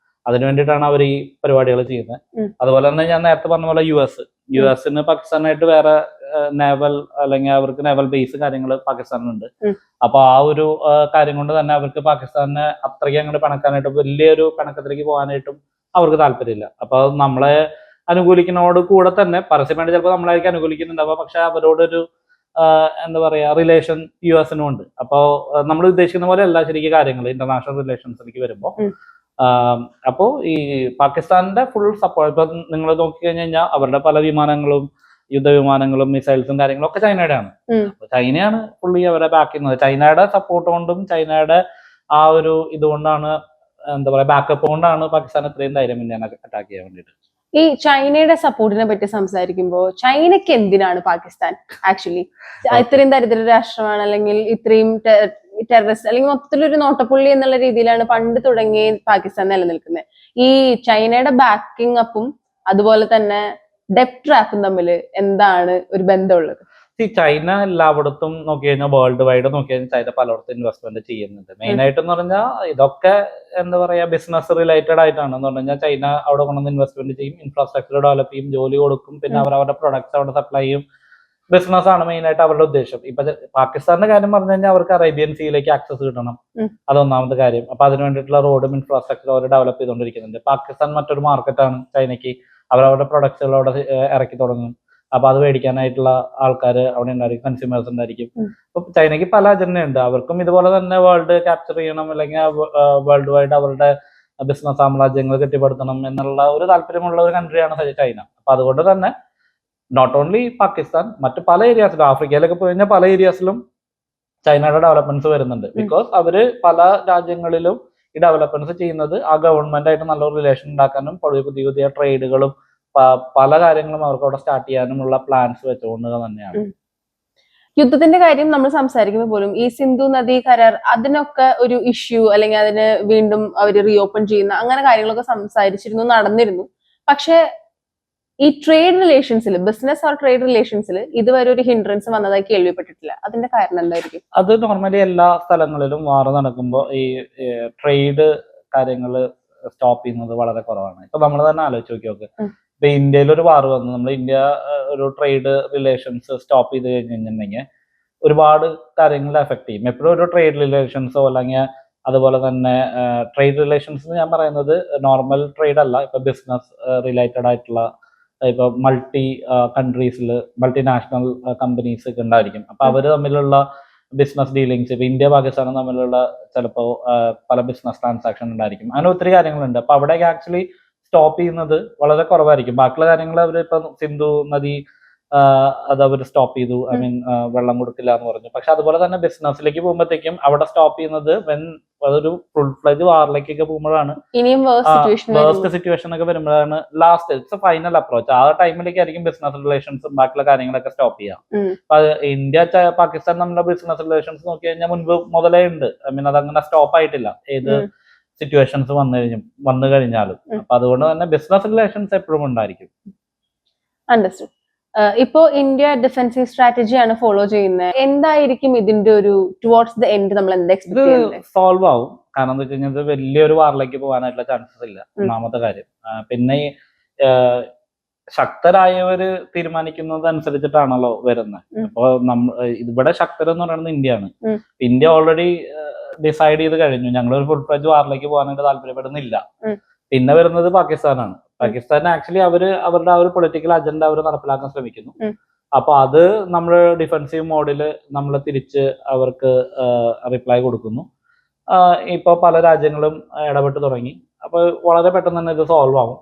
അതിനു വേണ്ടിയിട്ടാണ് അവർ ഈ പരിപാടികൾ ചെയ്യുന്നത്. അതുപോലെ തന്നെ ഞാൻ നേരത്തെ പറഞ്ഞ പോലെ യുഎസിന് പാകിസ്ഥാനായിട്ട് വേറെ നേവൽ അല്ലെങ്കിൽ അവർക്ക് നേവൽ ബേസ് കാര്യങ്ങൾ പാകിസ്ഥാനിലുണ്ട്. അപ്പൊ ആ ഒരു കാര്യം കൊണ്ട് തന്നെ അവർക്ക് പാകിസ്ഥാനെ അത്രയ്ക്ക് അങ്ങോട്ട് പിണക്കാനായിട്ടും വലിയൊരു പിണക്കത്തിലേക്ക് പോകാനായിട്ടും അവർക്ക് താല്പര്യമില്ല. അപ്പൊ നമ്മളെ അനുകൂലിക്കുന്നതോട് കൂടെ തന്നെ പരസ്യമായിട്ട് ചിലപ്പോൾ നമ്മളായിരിക്കും അനുകൂലിക്കുന്നുണ്ടാവുക, പക്ഷെ അവരോടൊരു എന്താ പറയാ റിലേഷൻ യുഎസിനും ഉണ്ട്. അപ്പോ നമ്മൾ ഉദ്ദേശിക്കുന്ന പോലെ അല്ല ശരിക്കും കാര്യങ്ങൾ ഇന്റർനാഷണൽ റിലേഷൻസിലേക്ക് വരുമ്പോൾ. അപ്പോ ഈ പാകിസ്ഥാന്റെ ഫുൾ സപ്പോർട്ട് ഇപ്പൊ നിങ്ങൾ നോക്കി കഴിഞ്ഞാൽ അവരുടെ പല വിമാനങ്ങളും യുദ്ധവിമാനങ്ങളും മിസൈൽസും കാര്യങ്ങളും ഒക്കെ ചൈനയുടെയാണ്. അപ്പൊ ചൈനയാണ് ഫുള്ളി അവരെ ബാക്ക് ചെയ്യുന്നത്. ചൈനയുടെ സപ്പോർട്ട് കൊണ്ടും ചൈനയുടെ ആ ഒരു ഇതുകൊണ്ടാണ് എന്താ പറയാ ബാക്കപ്പ് കൊണ്ടാണ് പാകിസ്ഥാൻ ഇത്രയും ധൈര്യം ഇന്ത്യനെ അറ്റാക്ക് ചെയ്യാൻ വേണ്ടിയിട്ട്. ഈ ചൈനയുടെ സപ്പോർട്ടിനെ പറ്റി സംസാരിക്കുമ്പോൾ ചൈനയ്ക്ക് എന്തിനാണ് പാകിസ്ഥാൻ ആക്ച്വലി ഇത്രയും ദരിദ്ര രാഷ്ട്രമാണ്, അല്ലെങ്കിൽ ഇത്രയും ടെററിസ്റ്റ് അല്ലെങ്കിൽ മൊത്തത്തിലൊരു നോട്ടപ്പുള്ളി എന്നുള്ള രീതിയിലാണ് പണ്ട് തുടങ്ങി പാകിസ്ഥാൻ നിലനിൽക്കുന്നത്. ഈ ചൈനയുടെ ബാക്കിംഗ് അപ്പും അതുപോലെ തന്നെ ഡെപ്റ്റ് ട്രാപ്പും തമ്മിൽ എന്താണ് ഒരു ബന്ധമുള്ളത്? ചൈന എല്ലായിടത്തും നോക്കി കഴിഞ്ഞാൽ വേൾഡ് വൈഡ് നോക്കി കഴിഞ്ഞാൽ ചൈന പലയിടത്തും ഇൻവെസ്റ്റ്മെന്റ് ചെയ്യുന്നുണ്ട്. മെയിൻ ആയിട്ട് എന്ന് പറഞ്ഞാൽ ഇതൊക്കെ എന്താ പറയാ ബിസിനസ് റിലേറ്റഡ് ആയിട്ടാണ്. എന്ന് പറഞ്ഞാൽ ചൈന അവിടെ കൊണ്ടുവന്ന് ഇൻവെസ്റ്റ്മെന്റ് ചെയ്യും, ഇൻഫ്രാസ്ട്രക്ചർ ഡെവലപ്പ് ചെയ്യും, ജോലി കൊടുക്കും, പിന്നെ അവരുടെ പ്രൊഡക്ട്സ് അവിടെ സപ്ലൈ ചെയ്യും. ബിസിനസ് ആണ് മെയിൻ ആയിട്ട് അവരുടെ ഉദ്ദേശം. ഇപ്പൊ പാകിസ്ഥാന്റെ കാര്യം പറഞ്ഞു കഴിഞ്ഞാൽ അവർക്ക് അറേബ്യൻ സീയിലേക്ക് ആക്സസ് കിട്ടണം, അതൊന്നാമത്തെ കാര്യം. അപ്പൊ അതിന് വേണ്ടിയിട്ടുള്ള റോഡും ഇൻഫ്രാസ്ട്രക്ചറും അവർ ഡെവലപ്പ് ചെയ്തുകൊണ്ടിരിക്കുന്നുണ്ട്. പാകിസ്ഥാൻ മറ്റൊരു മാർക്കറ്റാണ് ചൈനയ്ക്ക്. അവരവരുടെ പ്രൊഡക്ട്സുകൾ അവിടെ ഇറക്കി തുടങ്ങും. അപ്പൊ അത് മേടിക്കാനായിട്ടുള്ള ആൾക്കാർ അവിടെ ഉണ്ടായിരിക്കും, കൺസ്യൂമേഴ്സ് ഉണ്ടായിരിക്കും. അപ്പൊ ചൈനയ്ക്ക് പല അജണ്ടയുണ്ട്. അവർക്കും ഇതുപോലെ തന്നെ വേൾഡ് ക്യാപ്ചർ ചെയ്യണം, അല്ലെങ്കിൽ വേൾഡ് വൈഡ് അവരുടെ ബിസിനസ് സാമ്രാജ്യങ്ങൾ കെട്ടിപ്പടുത്തണം എന്നുള്ള ഒരു താല്പര്യമുള്ള ഒരു കൺട്രിയാണ് ചൈന. അപ്പൊ അതുകൊണ്ട് തന്നെ നോട്ട് ഓൺലി പാകിസ്ഥാൻ, മറ്റു പല ഏരിയാസിലും, ആഫ്രിക്കയിലൊക്കെ പോയി കഴിഞ്ഞാൽ പല ഏരിയാസിലും ചൈനയുടെ ഡെവലപ്മെന്റ്സ് വരുന്നുണ്ട്. ബിക്കോസ് അവര് പല രാജ്യങ്ങളിലും ഈ ഡെവലപ്മെന്റ്സ് ചെയ്യുന്നത് ആ ഗവൺമെന്റ് ആയിട്ട് നല്ലൊരു റിലേഷൻ ഉണ്ടാക്കാനും പുതിയ പുതിയ ട്രേഡുകളും പല കാര്യങ്ങളും അവർക്ക് അവിടെ സ്റ്റാർട്ട് ചെയ്യാനുമുള്ള പ്ലാൻസ് വെച്ചുകൊണ്ട് തന്നെയാണ്. യുദ്ധത്തിന്റെ കാര്യം നമ്മൾ സംസാരിക്കുമ്പോൾ പോലും ഈ സിന്ധു നദി കരാർ അതിനൊക്കെ ഒരു ഇഷ്യൂ, അല്ലെങ്കിൽ അതിന് വീണ്ടും അവർ റീഓപ്പൺ ചെയ്യുന്ന അങ്ങനെ കാര്യങ്ങളൊക്കെ സംസാരിച്ചിരുന്നു, നടന്നിരുന്നു. പക്ഷെ ഈ ട്രേഡ് റിലേഷൻസിൽ, ബിസിനസ് ഓർ ട്രേഡ് റിലേഷൻസിൽ ഇതുവരെ ഒരു ഹിൻഡ്രൻസ് വന്നതായി കേൾവിപ്പെട്ടിട്ടില്ല. അതിന്റെ കാരണം എന്തായിരിക്കും? അത് നോർമലി എല്ലാ സ്ഥലങ്ങളിലും വാർ നടക്കുമ്പോൾ ഈ ട്രേഡ് കാര്യങ്ങൾ സ്റ്റോപ്പ് ചെയ്യുന്നത് വളരെ കുറവാണ്. ഇപ്പൊ നമ്മൾ തന്നെ ആലോചിച്ച് നോക്കി. ഇപ്പൊ ഇന്ത്യയിൽ ഒരു വാർ വന്നു, നമ്മൾ ഇന്ത്യ ഒരു ട്രേഡ് റിലേഷൻസ് സ്റ്റോപ്പ് ചെയ്ത് കഴിഞ്ഞിട്ടുണ്ടെങ്കിൽ ഒരുപാട് കാര്യങ്ങളെ എഫക്ട് ചെയ്യും. എപ്പോഴും ഒരു ട്രേഡ് റിലേഷൻസോ അല്ലെങ്കിൽ അതുപോലെ തന്നെ ട്രേഡ് റിലേഷൻസ് ഞാൻ പറയുന്നത് നോർമൽ ട്രേഡ് അല്ല, ഇപ്പൊ ബിസിനസ് റിലേറ്റഡ് ആയിട്ടുള്ള ഇപ്പൊ മൾട്ടി കൺട്രീസിൽ മൾട്ടിനാഷണൽ കമ്പനീസ് ഒക്കെ ഉണ്ടായിരിക്കും. അപ്പൊ അവര് തമ്മിലുള്ള ബിസിനസ് ഡീലിങ്സ്, ഇപ്പൊ ഇന്ത്യ പാകിസ്ഥാനും തമ്മിലുള്ള ചിലപ്പോൾ പല ബിസിനസ് ട്രാൻസാക്ഷൻ ഉണ്ടായിരിക്കും. അങ്ങനെ ഒത്തിരി കാര്യങ്ങളുണ്ട്. അപ്പൊ അവിടെയൊക്കെ ആക്ച്വലി സ്റ്റോപ്പ് ചെയ്യുന്നത് വളരെ കുറവായിരിക്കും. ബാക്കിയുള്ള കാര്യങ്ങൾ അവർ ഇപ്പൊ സിന്ധു നദി അത് അവർ സ്റ്റോപ്പ് ചെയ്തു, ഐ മീൻ വെള്ളം കൊടുക്കില്ല എന്ന് പറഞ്ഞു. പക്ഷെ അതുപോലെ തന്നെ ബിസിനസ്സിലേക്ക് പോകുമ്പോഴത്തേക്കും അവിടെ സ്റ്റോപ്പ് ചെയ്യുന്നത് അതൊരു ഫുൾ ഫ്ലെജ് വാറിലേക്കൊക്കെ പോകുമ്പോഴാണ്, വേഴ്സ്റ്റ് സിറ്റുവേഷൻ ഒക്കെ വരുമ്പോഴാണ് ലാസ്റ്റ് ഇറ്റ്സ് ഫൈനൽ അപ്രോച്ച്. ആ ടൈമിലേക്ക് ആയിരിക്കും ബിസിനസ് റിലേഷൻസും ബാക്കിയുള്ള കാര്യങ്ങളൊക്കെ സ്റ്റോപ്പ് ചെയ്യാം. അപ്പൊ ഇന്ത്യ പാകിസ്ഥാൻ തമ്മിലുള്ള ബിസിനസ് റിലേഷൻസ് നോക്കി കഴിഞ്ഞാൽ മുൻപ് മുതലേ ഉണ്ട്. ഐ മീൻ അതങ്ങനെ സ്റ്റോപ്പ് ആയിട്ടില്ല ഏത് സിറ്റുവേഷൻസ് വന്നു കഴിഞ്ഞാലും. അപ്പൊ അതുകൊണ്ട് തന്നെ ബിസിനസ് റിലേഷൻസ് എപ്പോഴും ഉണ്ടായിരിക്കും. അണ്ടർസ്റ്റുഡ്. ഇപ്പോ ഇന്ത്യ ഡിഫൻസീവ് സ്ട്രാറ്റജിയാണ് ഫോളോ ചെയ്യുന്നത്. എന്തായിരിക്കും ഇതിന്റെ ഒരു ടുവേർഡ്സ് ദ എൻഡ് നമ്മൾ എന്താ എക്സ്പെക്ട് ചെയ്യുന്നത്? സോൾവ് ആവും. കാരണം എന്താ വെച്ച് കഴിഞ്ഞാൽ വലിയൊരു വാറിലേക്ക് പോകാനായിട്ടുള്ള ചാൻസസ് ഇല്ല, ഒന്നാമത്തെ കാര്യം. പിന്നെ ശക്തരായവര് തീരുമാനിക്കുന്നത് അനുസരിച്ചിട്ടാണല്ലോ വരുന്നത്. അപ്പൊ ഇവിടെ ശക്തർ എന്ന് പറയുന്നത് ഇന്ത്യയാണ്. ഇന്ത്യ ഓൾറെഡി ഡിസൈഡ് ചെയ്ത് കഴിഞ്ഞു, ഞങ്ങൾ ഒരു ഫുൾ ഫ്ലെഡ്ജ് വാറിലേക്ക് പോകാനായിട്ട് താല്പര്യപ്പെടുന്നില്ല. പിന്നെ വരുന്നത് പാകിസ്ഥാനാണ്. പാകിസ്ഥാൻ ആക്ച്വലി അവരുടെ ആ ഒരു പൊളിറ്റിക്കൽ അജണ്ട അവർ നടപ്പിലാക്കാൻ ശ്രമിക്കുന്നു. അപ്പൊ അത് നമ്മൾ ഡിഫൻസീവ് മോഡില് നമ്മൾ തിരിച്ച് അവർക്ക് റിപ്ലൈ കൊടുക്കുന്നു. ഇപ്പൊ പല രാജ്യങ്ങളും ഇടപെട്ട് തുടങ്ങി. അപ്പൊ വളരെ പെട്ടെന്ന് തന്നെ ഇത് സോൾവ് ആവും.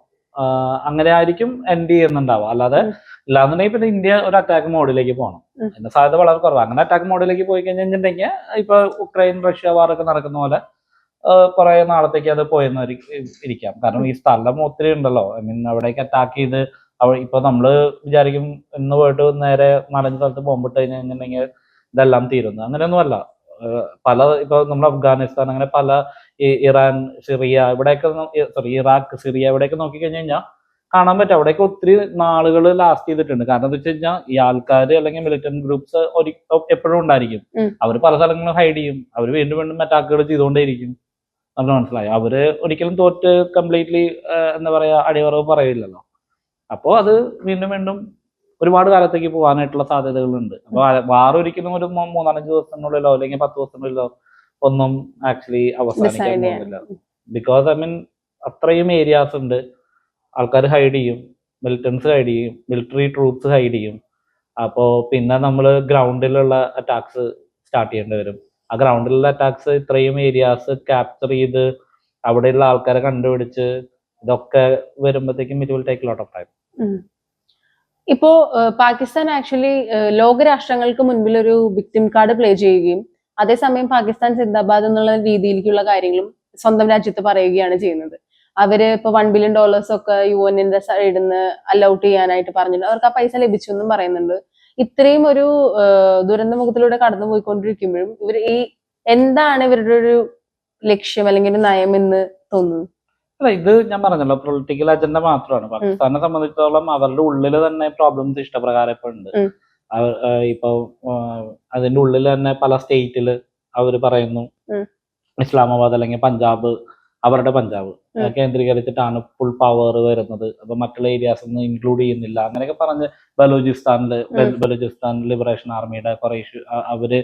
അങ്ങനെ ആയിരിക്കും എൻഡ് ചെയ്യുന്നുണ്ടാവുക. അല്ലാതെ ഇല്ലാന്നുണ്ടെങ്കിൽ പിന്നെ ഇന്ത്യ ഒരു അറ്റാക്ക് മോഡിലേക്ക് പോകണം, അതിന്റെ സാധ്യത വളരെ കുറവാണ്. അങ്ങനെ അറ്റാക്ക് മോഡിലേക്ക് പോയി കഴിഞ്ഞിട്ടുണ്ടെങ്കിൽ ഇപ്പൊ ഉക്രൈൻ റഷ്യ വാറൊക്കെ നടക്കുന്ന പോലെ കുറെ നാളത്തേക്ക് അത് പോയെന്ന് ഇരിക്കാം. കാരണം ഈ സ്ഥലം ഒത്തിരി ഉണ്ടല്ലോ. ഐ മീൻ അവിടേക്ക് അറ്റാക്ക് ചെയ്ത് ഇപ്പൊ നമ്മള് വിചാരിക്കും ഇന്ന് പോയിട്ട് നേരെ 4-5 സ്ഥലത്ത് ബോംബിട്ട് കഴിഞ്ഞിട്ടുണ്ടെങ്കിൽ ഇതെല്ലാം തീരുന്നു. അങ്ങനെയൊന്നും അല്ല. പല ഇപ്പൊ നമ്മൾ അഫ്ഗാനിസ്ഥാൻ, അങ്ങനെ പല ഇറാൻ, സിറിയ ഇവിടെയൊക്കെ ഇറാഖ്, സിറിയ ഇവിടെയൊക്കെ നോക്കി കഴിഞ്ഞു കഴിഞ്ഞാൽ കാണാൻ പറ്റും അവിടെയൊക്കെ ഒത്തിരി നാളുകൾ ലാസ്റ്റ് ചെയ്തിട്ടുണ്ട്. കാരണം എന്താ വെച്ച് കഴിഞ്ഞാൽ ഈ ആൾക്കാർ അല്ലെങ്കിൽ മിലിറ്റന്റ് ഗ്രൂപ്പ്സ് എപ്പോഴും ഉണ്ടായിരിക്കും. അവർ പല സ്ഥലങ്ങളും ഹൈഡ് ചെയ്യും, അവർ വീണ്ടും വീണ്ടും അറ്റാക്കുകൾ ചെയ്തുകൊണ്ടേയിരിക്കും. നമ്മൾ മനസ്സിലായി, അവര് ഒരിക്കലും തോറ്റ് കംപ്ലീറ്റ്ലി എന്താ പറയാ അടിയറവ് പറയില്ലല്ലോ. അപ്പോ അത് വീണ്ടും വീണ്ടും ഒരുപാട് കാലത്തേക്ക് പോകാനായിട്ടുള്ള സാധ്യതകളുണ്ട്. അപ്പൊ വാർ ഒരിക്കലും ഒരു 3-4 ദിവസത്തിനുള്ളിലോ അല്ലെങ്കിൽ 10 ദിവസത്തിനുള്ളിലോ ഒന്നും ആക്ച്വലി അവസാനിക്കാൻ പോകുന്നില്ല. ബിക്കോസ് ഐ മീൻ അത്രയും ഏരിയാസ് ഉണ്ട്, ആൾക്കാർ ഹൈഡ് ചെയ്യും, മിലിറ്റൻസ് ഹൈഡ് ചെയ്യും, മിലിറ്ററി ട്രൂപ്സ് ഹൈഡ് ചെയ്യും. അപ്പോ പിന്നെ നമ്മൾ ഗ്രൗണ്ടിലുള്ള അറ്റാക്സ് സ്റ്റാർട്ട് ചെയ്യേണ്ടി വരും. ആ ഗ്രൗണ്ടിലുള്ള അറ്റാക്സ് ഇത്രയും ഏരിയാസ് ക്യാപ്ചർ ചെയ്ത് അവിടെയുള്ള ആൾക്കാരെ കണ്ടുപിടിച്ച് ഇതൊക്കെ വരുമ്പോഴത്തേക്കും it will take lot of time. ഇപ്പോ പാകിസ്ഥാൻ ആക്ച്വലി ലോകരാഷ്ട്രങ്ങൾക്ക് മുൻപിൽ ഒരു വിക്ടിം കാർഡ് പ്ലേ ചെയ്യുകയും അതേസമയം പാകിസ്ഥാൻ സിന്ദാബാദ് എന്നുള്ള രീതിയിലേക്കുള്ള കാര്യങ്ങളും സ്വന്തം രാജ്യത്ത് പറയുകയാണ് ചെയ്യുന്നത്. അവര് ഇപ്പൊ $1 ബില്യൺ ഒക്കെ UN-ന്റെ സൈഡിൽ നിന്ന് അലൗട്ട് ചെയ്യാനായിട്ട് പറഞ്ഞിട്ടുണ്ട്. അവർക്ക് ആ പൈസ ലഭിച്ചു എന്നും പറയുന്നുണ്ട്. ഇത്രയും ഒരു ദുരന്തമുഖത്തിലൂടെ കടന്നു പോയിക്കൊണ്ടിരിക്കുമ്പോഴും ഇവർ എന്താണ് ഇവരുടെ ഒരു ലക്ഷ്യം അല്ലെങ്കിൽ ഒരു നയം എന്ന് തോന്നുന്നു? അല്ല, ഇത് ഞാൻ പറഞ്ഞല്ലോ പൊളിറ്റിക്കൽ അജണ്ട മാത്രമാണ്. പാകിസ്ഥാനെ സംബന്ധിച്ചിടത്തോളം അവരുടെ ഉള്ളിൽ തന്നെ പ്രോബ്ലംസ് ഇഷ്ടപ്രകാരം ഇപ്പൊ ഉണ്ട്. ഇപ്പൊ അതിന്റെ ഉള്ളിൽ തന്നെ പല സ്റ്റേറ്റിൽ അവർ പറയുന്നു ഇസ്ലാമാബാദ് അല്ലെങ്കിൽ പഞ്ചാബ്, അവരുടെ പഞ്ചാബ് കേന്ദ്രീകരിച്ചിട്ടാണ് ഫുൾ പവർ വരുന്നത്, അപ്പൊ മറ്റുള്ള ഏരിയാസ് ഒന്നും ഇൻക്ലൂഡ് ചെയ്യുന്നില്ല അങ്ങനെയൊക്കെ പറഞ്ഞ് ബലൂചിസ്ഥാൻ ലിബറേഷൻ ആർമിയുടെ കുറെ ഇഷ്യൂ അവര്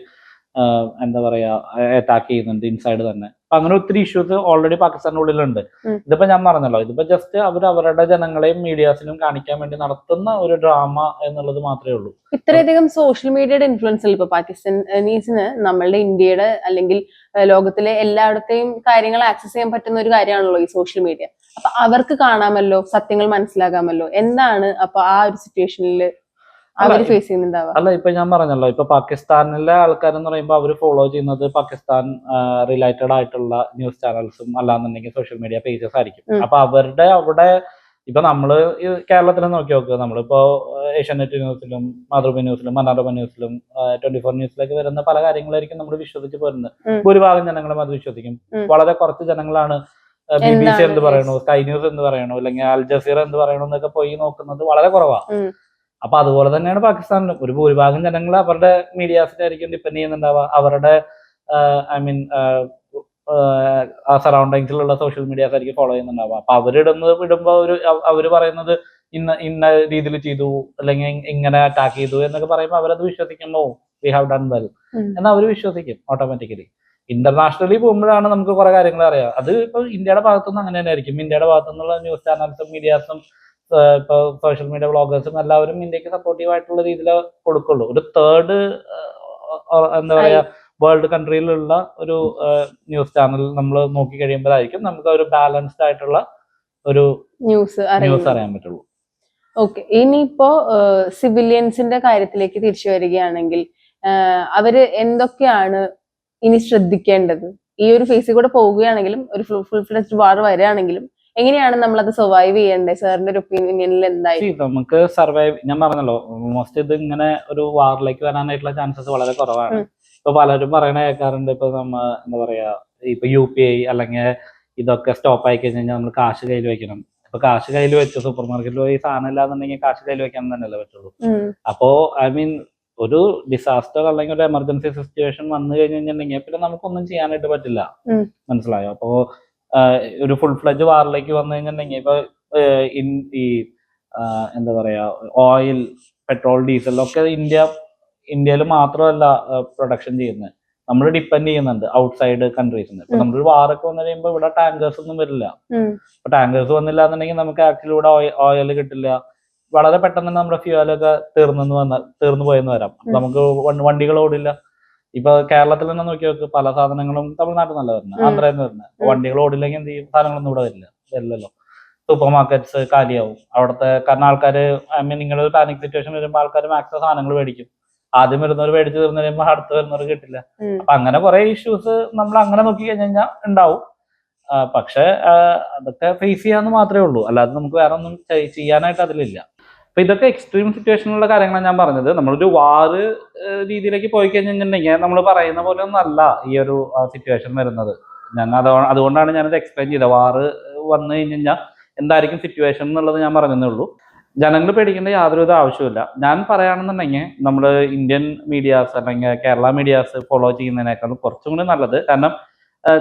എന്താ പറയാ അറ്റാക്ക് ചെയ്യുന്നുണ്ട് ഇൻസൈഡ് തന്നെ. അപ്പൊ അങ്ങനെ ഒത്തിരി ഇഷ്യൂസ് ഓൾറെഡി പാകിസ്ഥാന്റെ ഉള്ളിലുണ്ട്. ഇതിപ്പോ ഞാൻ പറഞ്ഞല്ലോ, ഇതിപ്പോ ജസ്റ്റ് അവർ അവരുടെ ജനങ്ങളെയും മീഡിയാസിനും കാണിക്കാൻ വേണ്ടി നടത്തുന്ന ഒരു ഡ്രാമ എന്നുള്ളത് മാത്രമേ ഉള്ളൂ. ഇത്രയധികം സോഷ്യൽ മീഡിയയുടെ ഇൻഫ്ലുവൻസ് ഇപ്പൊ പാകിസ്ഥാനീസിന് നമ്മളുടെ ഇന്ത്യയുടെ അല്ലെങ്കിൽ ലോകത്തിലെ എല്ലായിടത്തെയും കാര്യങ്ങൾ ആക്സസ് ചെയ്യാൻ പറ്റുന്ന ഒരു കാര്യമാണല്ലോ ഈ സോഷ്യൽ മീഡിയ. അപ്പൊ അവർക്ക് കാണാമല്ലോ, സത്യങ്ങൾ മനസ്സിലാകാമല്ലോ. എന്താണ് അപ്പൊ ആ ഒരു സിറ്റുവേഷനിൽ അവർ ഫേസ് ചെയ്യുന്നുണ്ടാവുക? അല്ല, ഇപ്പൊ ഞാൻ പറഞ്ഞല്ലോ, ഇപ്പൊ പാകിസ്ഥാനിലെ ആൾക്കാരെന്ന് പറയുമ്പോൾ അവർ ഫോളോ ചെയ്യുന്നത് പാകിസ്ഥാൻ റിലേറ്റഡ് ആയിട്ടുള്ള ന്യൂസ് ചാനൽസും അല്ലാന്നുണ്ടെങ്കിൽ സോഷ്യൽ മീഡിയ പേജസ് ആയിരിക്കും. അപ്പൊ അവരുടെ അവിടെ ഇപ്പൊ നമ്മള് കേരളത്തിൽ നോക്കി നോക്കുക, നമ്മളിപ്പോ ഏഷ്യാനെറ്റ് ന്യൂസിലും മാതൃഭൂമി ന്യൂസിലും മനോരമ ന്യൂസിലും 24 ന്യൂസിലൊക്കെ വരുന്ന പല കാര്യങ്ങളായിരിക്കും നമ്മൾ വിശ്വസിച്ച് പോരുന്നത്. ഭൂരിഭാഗം ജനങ്ങളും അത് വിശ്വസിക്കും. വളരെ കുറച്ച് ജനങ്ങളാണ് BBC എന്ത് പറയണു, സ്കൈ ന്യൂസ് എന്ത് പറയണു, അല്ലെങ്കിൽ അൽ ജസീറ എന്ത് പറയണു എന്നൊക്കെ പോയി നോക്കുന്നത് വളരെ കുറവാണ്. അപ്പൊ അതുപോലെ തന്നെയാണ് പാകിസ്ഥാനിലും ഒരു ഭൂരിഭാഗം ജനങ്ങൾ അവരുടെ മീഡിയാസിനായിരിക്കും ഡിപ്പെൻഡ് ചെയ്യുന്നുണ്ടാവുക, അവരുടെ ഐ മീൻ ആ സറൗണ്ടിങ്സിലുള്ള സോഷ്യൽ മീഡിയാസ് ആയിരിക്കും ഫോളോ ചെയ്യുന്നുണ്ടാവുക. അപ്പൊ ഇടുമ്പോ അവര് പറയുന്നത് ഇന്ന രീതിയിൽ ചെയ്തു അല്ലെങ്കിൽ ഇങ്ങനെ അറ്റാക്ക് ചെയ്തു എന്നൊക്കെ പറയുമ്പോൾ അവരത് വിശ്വസിക്കുമ്പോ വി ഹാവ് ഡൺ വെൽ എന്ന് അവർ വിശ്വസിക്കും ഓട്ടോമാറ്റിക്കലി. ഇന്റർനാഷണലി പോകുമ്പോഴാണ് നമുക്ക് കുറെ കാര്യങ്ങൾ അറിയാം. അത് ഇപ്പൊ ഇന്ത്യയുടെ ഭാഗത്തുനിന്ന് അങ്ങനെ തന്നെ ആയിരിക്കും. ഇന്ത്യയുടെ ഭാഗത്തുനിന്നുള്ള ന്യൂസ് ചാനൽസും മീഡിയാസും ഇപ്പൊ സോഷ്യൽ മീഡിയ വ്ളോഗേഴ്സും എല്ലാവരും ഇന്ത്യക്ക് സപ്പോർട്ടീവ് ആയിട്ടുള്ള രീതിയിൽ കൊടുക്കുള്ളൂ. ഒരു തേർഡ് എന്താ പറയാ വേൾഡ് കൺട്രിയിലുള്ള ഒരു ന്യൂസ് ചാനൽ നമ്മൾ നോക്കി കഴിയുമ്പോഴായിരിക്കും നമുക്ക് ഒരു ബാലൻസ്ഡ് ആയിട്ടുള്ള ഒരു ന്യൂസ് അറിയാൻ പറ്റുള്ളൂ. ഓക്കെ, ഇനിയിപ്പോ സിവിലിയൻസിന്റെ കാര്യത്തിലേക്ക് തിരിച്ചു വരികയാണെങ്കിൽ അവര് എന്തൊക്കെയാണ് ഇനി ശ്രദ്ധിക്കേണ്ടത്? ഈ ഒരു ഫേസിൽ കൂടെ പോവുകയാണെങ്കിലും ഒരു ഫുൾ ഫ്ലെഡ്ജ്ഡ് വാർ വരികയാണെങ്കിലും എങ്ങനെയാണ് നമ്മൾ അത് സർവൈവ് ചെയ്യേണ്ടത്? സാറിന്റെ ഒരു ഒപ്പീനിയനിൽ എന്തായി? നമുക്ക് സർവൈവ്, ഞാൻ പറഞ്ഞല്ലോ, ഓൾമോസ്റ്റ് ഇത് ഇങ്ങനെ ഒരു വാറിലേക്ക് വരാനായിട്ടുള്ള ചാൻസസ് വളരെ കുറവാണ്. ഇപ്പൊ പലരും പറയണ കേൾക്കാറുണ്ട്, ഇപ്പൊ എന്താ പറയാ, ഇപ്പൊ UPI അല്ലെങ്കിൽ ഇതൊക്കെ സ്റ്റോപ്പ് ആയി കഴിഞ്ഞാൽ നമ്മൾ കാശ് കയ്യിൽ വെക്കണം. ഇപ്പൊ കാശ് കയ്യിൽ വെച്ച് സൂപ്പർ മാർക്കറ്റിൽ പോയി സാധനം ഇല്ലാന്നുണ്ടെങ്കിൽ കാശ് കയ്യിൽ വെക്കാൻ തന്നെയല്ലേ പറ്റുള്ളൂ. അപ്പോ ഐ മീൻ ഒരു ഡിസാസ്റ്റർ അല്ലെങ്കിൽ ഒരു എമർജൻസി സിറ്റുവേഷൻ വന്നു കഴിഞ്ഞിട്ടുണ്ടെങ്കിൽ പിന്നെ നമുക്കൊന്നും ചെയ്യാനായിട്ട് പറ്റില്ല. മനസ്സിലായോ? അപ്പോ ഒരു ഫുൾ ഫ്ലെഡ്ജ് വാറിലേക്ക് വന്നു കഴിഞ്ഞിട്ടുണ്ടെങ്കിൽ ഇപ്പൊ ഈ എന്താ പറയാ ഓയിൽ, പെട്രോൾ, ഡീസൽ ഒക്കെ ഇന്ത്യയിൽ മാത്രമല്ല പ്രൊഡക്ഷൻ ചെയ്യുന്നത്, നമ്മൾ ഡിപ്പെൻഡ് ചെയ്യുന്നുണ്ട് ഔട്ട്സൈഡ് കൺട്രീസിന്. ഇപ്പൊ നമ്മളൊരു വാറൊക്കെ വന്നു കഴിയുമ്പോൾ ഇവിടെ ടാങ്കേഴ്സ് ഒന്നും വരില്ല. അപ്പൊ ടാങ്കേഴ്സ് വന്നില്ല എന്നുണ്ടെങ്കിൽ നമുക്ക് ആക്ച്വലി ഇവിടെ ഓയിൽ കിട്ടില്ല. വളരെ പെട്ടെന്ന് തന്നെ നമ്മുടെ ഫ്യൂവലൊക്കെ തീർന്നു പോയെന്ന് വരാം. നമുക്ക് വണ്ടികൾ ഓടില്ല. ഇപ്പൊ കേരളത്തിൽ തന്നെ നോക്കി നോക്ക്, പല സാധനങ്ങളും തമിഴ്നാട്ടിൽ നല്ല വരുന്നത്, ആന്ധ്രയിൽ നിന്ന് വരുന്നത്. വണ്ടികൾ ഓടില്ലെങ്കിൽ എന്ത് ചെയ്യും? സാധനങ്ങളൊന്നും ഇവിടെ വരില്ലല്ലോ. സൂപ്പർ മാർക്കറ്റ്സ് കാലിയാവും അവിടുത്തെ. കാരണം ആൾക്കാര് ഐ മീൻ ഇങ്ങനെ ഒരു പാനിക് സിറ്റുവേഷൻ വരുമ്പോൾ ആൾക്കാർ മാക്സിമം സാധനങ്ങൾ മേടിക്കും. ആദ്യം വരുന്നവർ മേടിച്ച് തീർന്നു കഴിയുമ്പോൾ അടുത്ത് വരുന്നവർ കിട്ടില്ല. അപ്പൊ അങ്ങനെ കുറെ ഇഷ്യൂസ് നമ്മൾ അങ്ങനെ നോക്കി കഴിഞ്ഞാൽ ഉണ്ടാവും. പക്ഷെ അതൊക്കെ ഫേസ് ചെയ്യാന്ന് മാത്രമേ ഉള്ളൂ, അല്ലാതെ നമുക്ക് വേറെ ഒന്നും ചെയ്യാനായിട്ട് അതിലില്ല. അപ്പൊ ഇതൊക്കെ എക്സ്ട്രീം സിറ്റുവേഷനിലുള്ള കാര്യങ്ങളാണ് ഞാൻ പറഞ്ഞത്. നമ്മളൊരു വാറ് രീതിയിലേക്ക് പോയി കഴിഞ്ഞിട്ടുണ്ടെങ്കിൽ നമ്മൾ പറയുന്ന പോലെ ഒന്നും അല്ല ഈ ഒരു സിറ്റുവേഷൻ വരുന്നത്. ഞാൻ അതുകൊണ്ടാണ് ഞാനത് എക്സ്പ്ലെയിൻ ചെയ്തത്. വാറ് വന്നു കഴിഞ്ഞാൽ എന്തായിരിക്കും സിറ്റുവേഷൻ എന്നുള്ളത് ഞാൻ പറഞ്ഞതേ ഉള്ളൂ. ജനങ്ങൾ പേടിക്കേണ്ട യാതൊരുവിധ ആവശ്യമില്ല. ഞാൻ പറയുകയാണെന്നുണ്ടെങ്കിൽ നമ്മൾ ഇന്ത്യൻ മീഡിയാസ് അല്ലെങ്കിൽ കേരള മീഡിയാസ് ഫോളോ ചെയ്യുന്നതിനേക്കാളും കുറച്ചും കൂടി നല്ലത്. കാരണം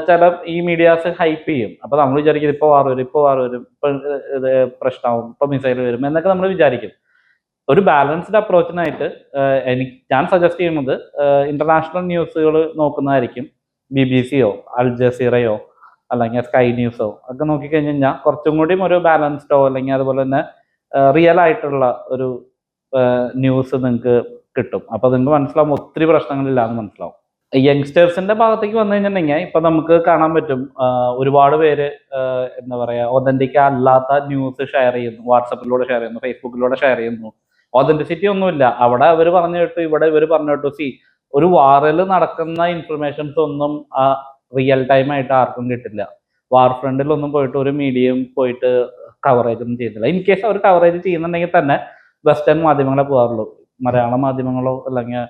ചില ഈ മീഡിയാസ് ഹൈപ്പ് ചെയ്യും. അപ്പൊ നമ്മൾ വിചാരിക്കും ഇപ്പൊ വാർ വരും, ഇപ്പൊ ഇത് പ്രശ്നമാവും, ഇപ്പൊ മിസൈൽ വരും എന്നൊക്കെ നമ്മൾ വിചാരിക്കും. ഒരു ബാലൻസ്ഡ് അപ്രോച്ചിനായിട്ട് ഞാൻ സജസ്റ്റ് ചെയ്യുന്നത് ഇന്റർനാഷണൽ ന്യൂസുകൾ നോക്കുന്നതായിരിക്കും. BBC-യോ അൽ ജസീറയോ അല്ലെങ്കിൽ സ്കൈ ന്യൂസോ ഒക്കെ നോക്കിക്കഴിഞ്ഞാൽ കുറച്ചും കൂടിയും ഒരു ബാലൻസ്ഡോ അല്ലെങ്കിൽ അതുപോലെ തന്നെ റിയൽ ആയിട്ടുള്ള ഒരു ന്യൂസ് നിങ്ങൾക്ക് കിട്ടും. അപ്പൊ നിങ്ങൾക്ക് മനസ്സിലാവും ഒത്തിരി പ്രശ്നങ്ങളില്ലാന്ന് മനസ്സിലാവും. യങ്സ്റ്റേഴ്സിന്റെ ഭാഗത്തേക്ക് വന്നു കഴിഞ്ഞിട്ടുണ്ടെങ്കിൽ ഇപ്പൊ നമുക്ക് കാണാൻ പറ്റും ഒരുപാട് പേര് എന്താ പറയാ ഒതന്റിക് അല്ലാത്ത ന്യൂസ് ഷെയർ ചെയ്യുന്നു, വാട്സപ്പിലൂടെ ഷെയർ ചെയ്യുന്നു, ഫേസ്ബുക്കിലൂടെ ഷെയർ ചെയ്യുന്നു. ഒതന്റിസിറ്റി ഒന്നുമില്ല. അവിടെ അവർ പറഞ്ഞു കേട്ടു, ഇവിടെ ഇവർ പറഞ്ഞു കേട്ടു. ഒരു വാറിൽ നടക്കുന്ന ഇൻഫർമേഷൻസ് ഒന്നും റിയൽ ടൈം ആയിട്ട് ആർക്കും കിട്ടില്ല. വാർ ഫ്രണ്ടിലൊന്നും പോയിട്ട് ഒരു മീഡിയയും പോയിട്ട് കവറേജ് ഒന്നും ചെയ്തില്ല. ഇൻ കേസ് അവർ കവറേജ് ചെയ്യുന്നുണ്ടെങ്കിൽ തന്നെ വെസ്റ്റേൺ മാധ്യമങ്ങളെ പോകാറുള്ളൂ. മലയാള മാധ്യമങ്ങളോ അല്ലെങ്കിൽ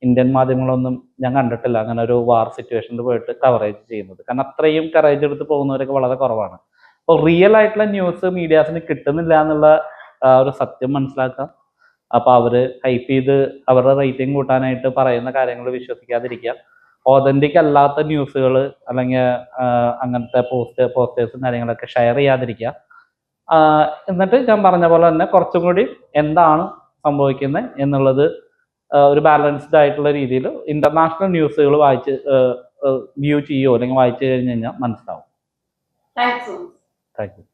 ഇന്ത്യൻ മാധ്യമങ്ങളൊന്നും ഞാൻ കണ്ടിട്ടില്ല അങ്ങനെ ഒരു വാർ സിറ്റുവേഷനിൽ പോയിട്ട് കവറേജ് ചെയ്യുന്നത്. കാരണം അത്രയും കവറേജ് എടുത്ത് പോകുന്നവരൊക്കെ വളരെ കുറവാണ്. അപ്പോൾ റിയൽ ആയിട്ടുള്ള ന്യൂസ് മീഡിയാസിന് കിട്ടുന്നില്ല എന്നുള്ള ഒരു സത്യം മനസ്സിലാക്കാം. അപ്പോൾ അവര് ഹൈപ്പ് ചെയ്ത് അവരുടെ റേറ്റിംഗ് കൂട്ടാനായിട്ട് പറയുന്ന കാര്യങ്ങൾ വിശ്വസിക്കാതിരിക്കുക. ഓതന്റിക് അല്ലാത്ത ന്യൂസുകൾ അല്ലെങ്കിൽ അങ്ങനത്തെ പോസ്റ്റേഴ്സും കാര്യങ്ങളൊക്കെ ഷെയർ ചെയ്യാതിരിക്കുക. എന്നിട്ട് ഞാൻ പറഞ്ഞ പോലെ തന്നെ കുറച്ചും കൂടി എന്താണ് സംഭവിക്കുന്നത് എന്നുള്ളത് ഒരു ബാലൻസ്ഡ് ആയിട്ടുള്ള രീതിയിൽ ഇന്റർനാഷണൽ ന്യൂസുകൾ വായിച്ച് വ്യൂ ചെയ്യുമോ അല്ലെങ്കിൽ വായിച്ചു കഴിഞ്ഞ് കഴിഞ്ഞാൽ മനസ്സിലാവും. താങ്ക്സ്. Thank you.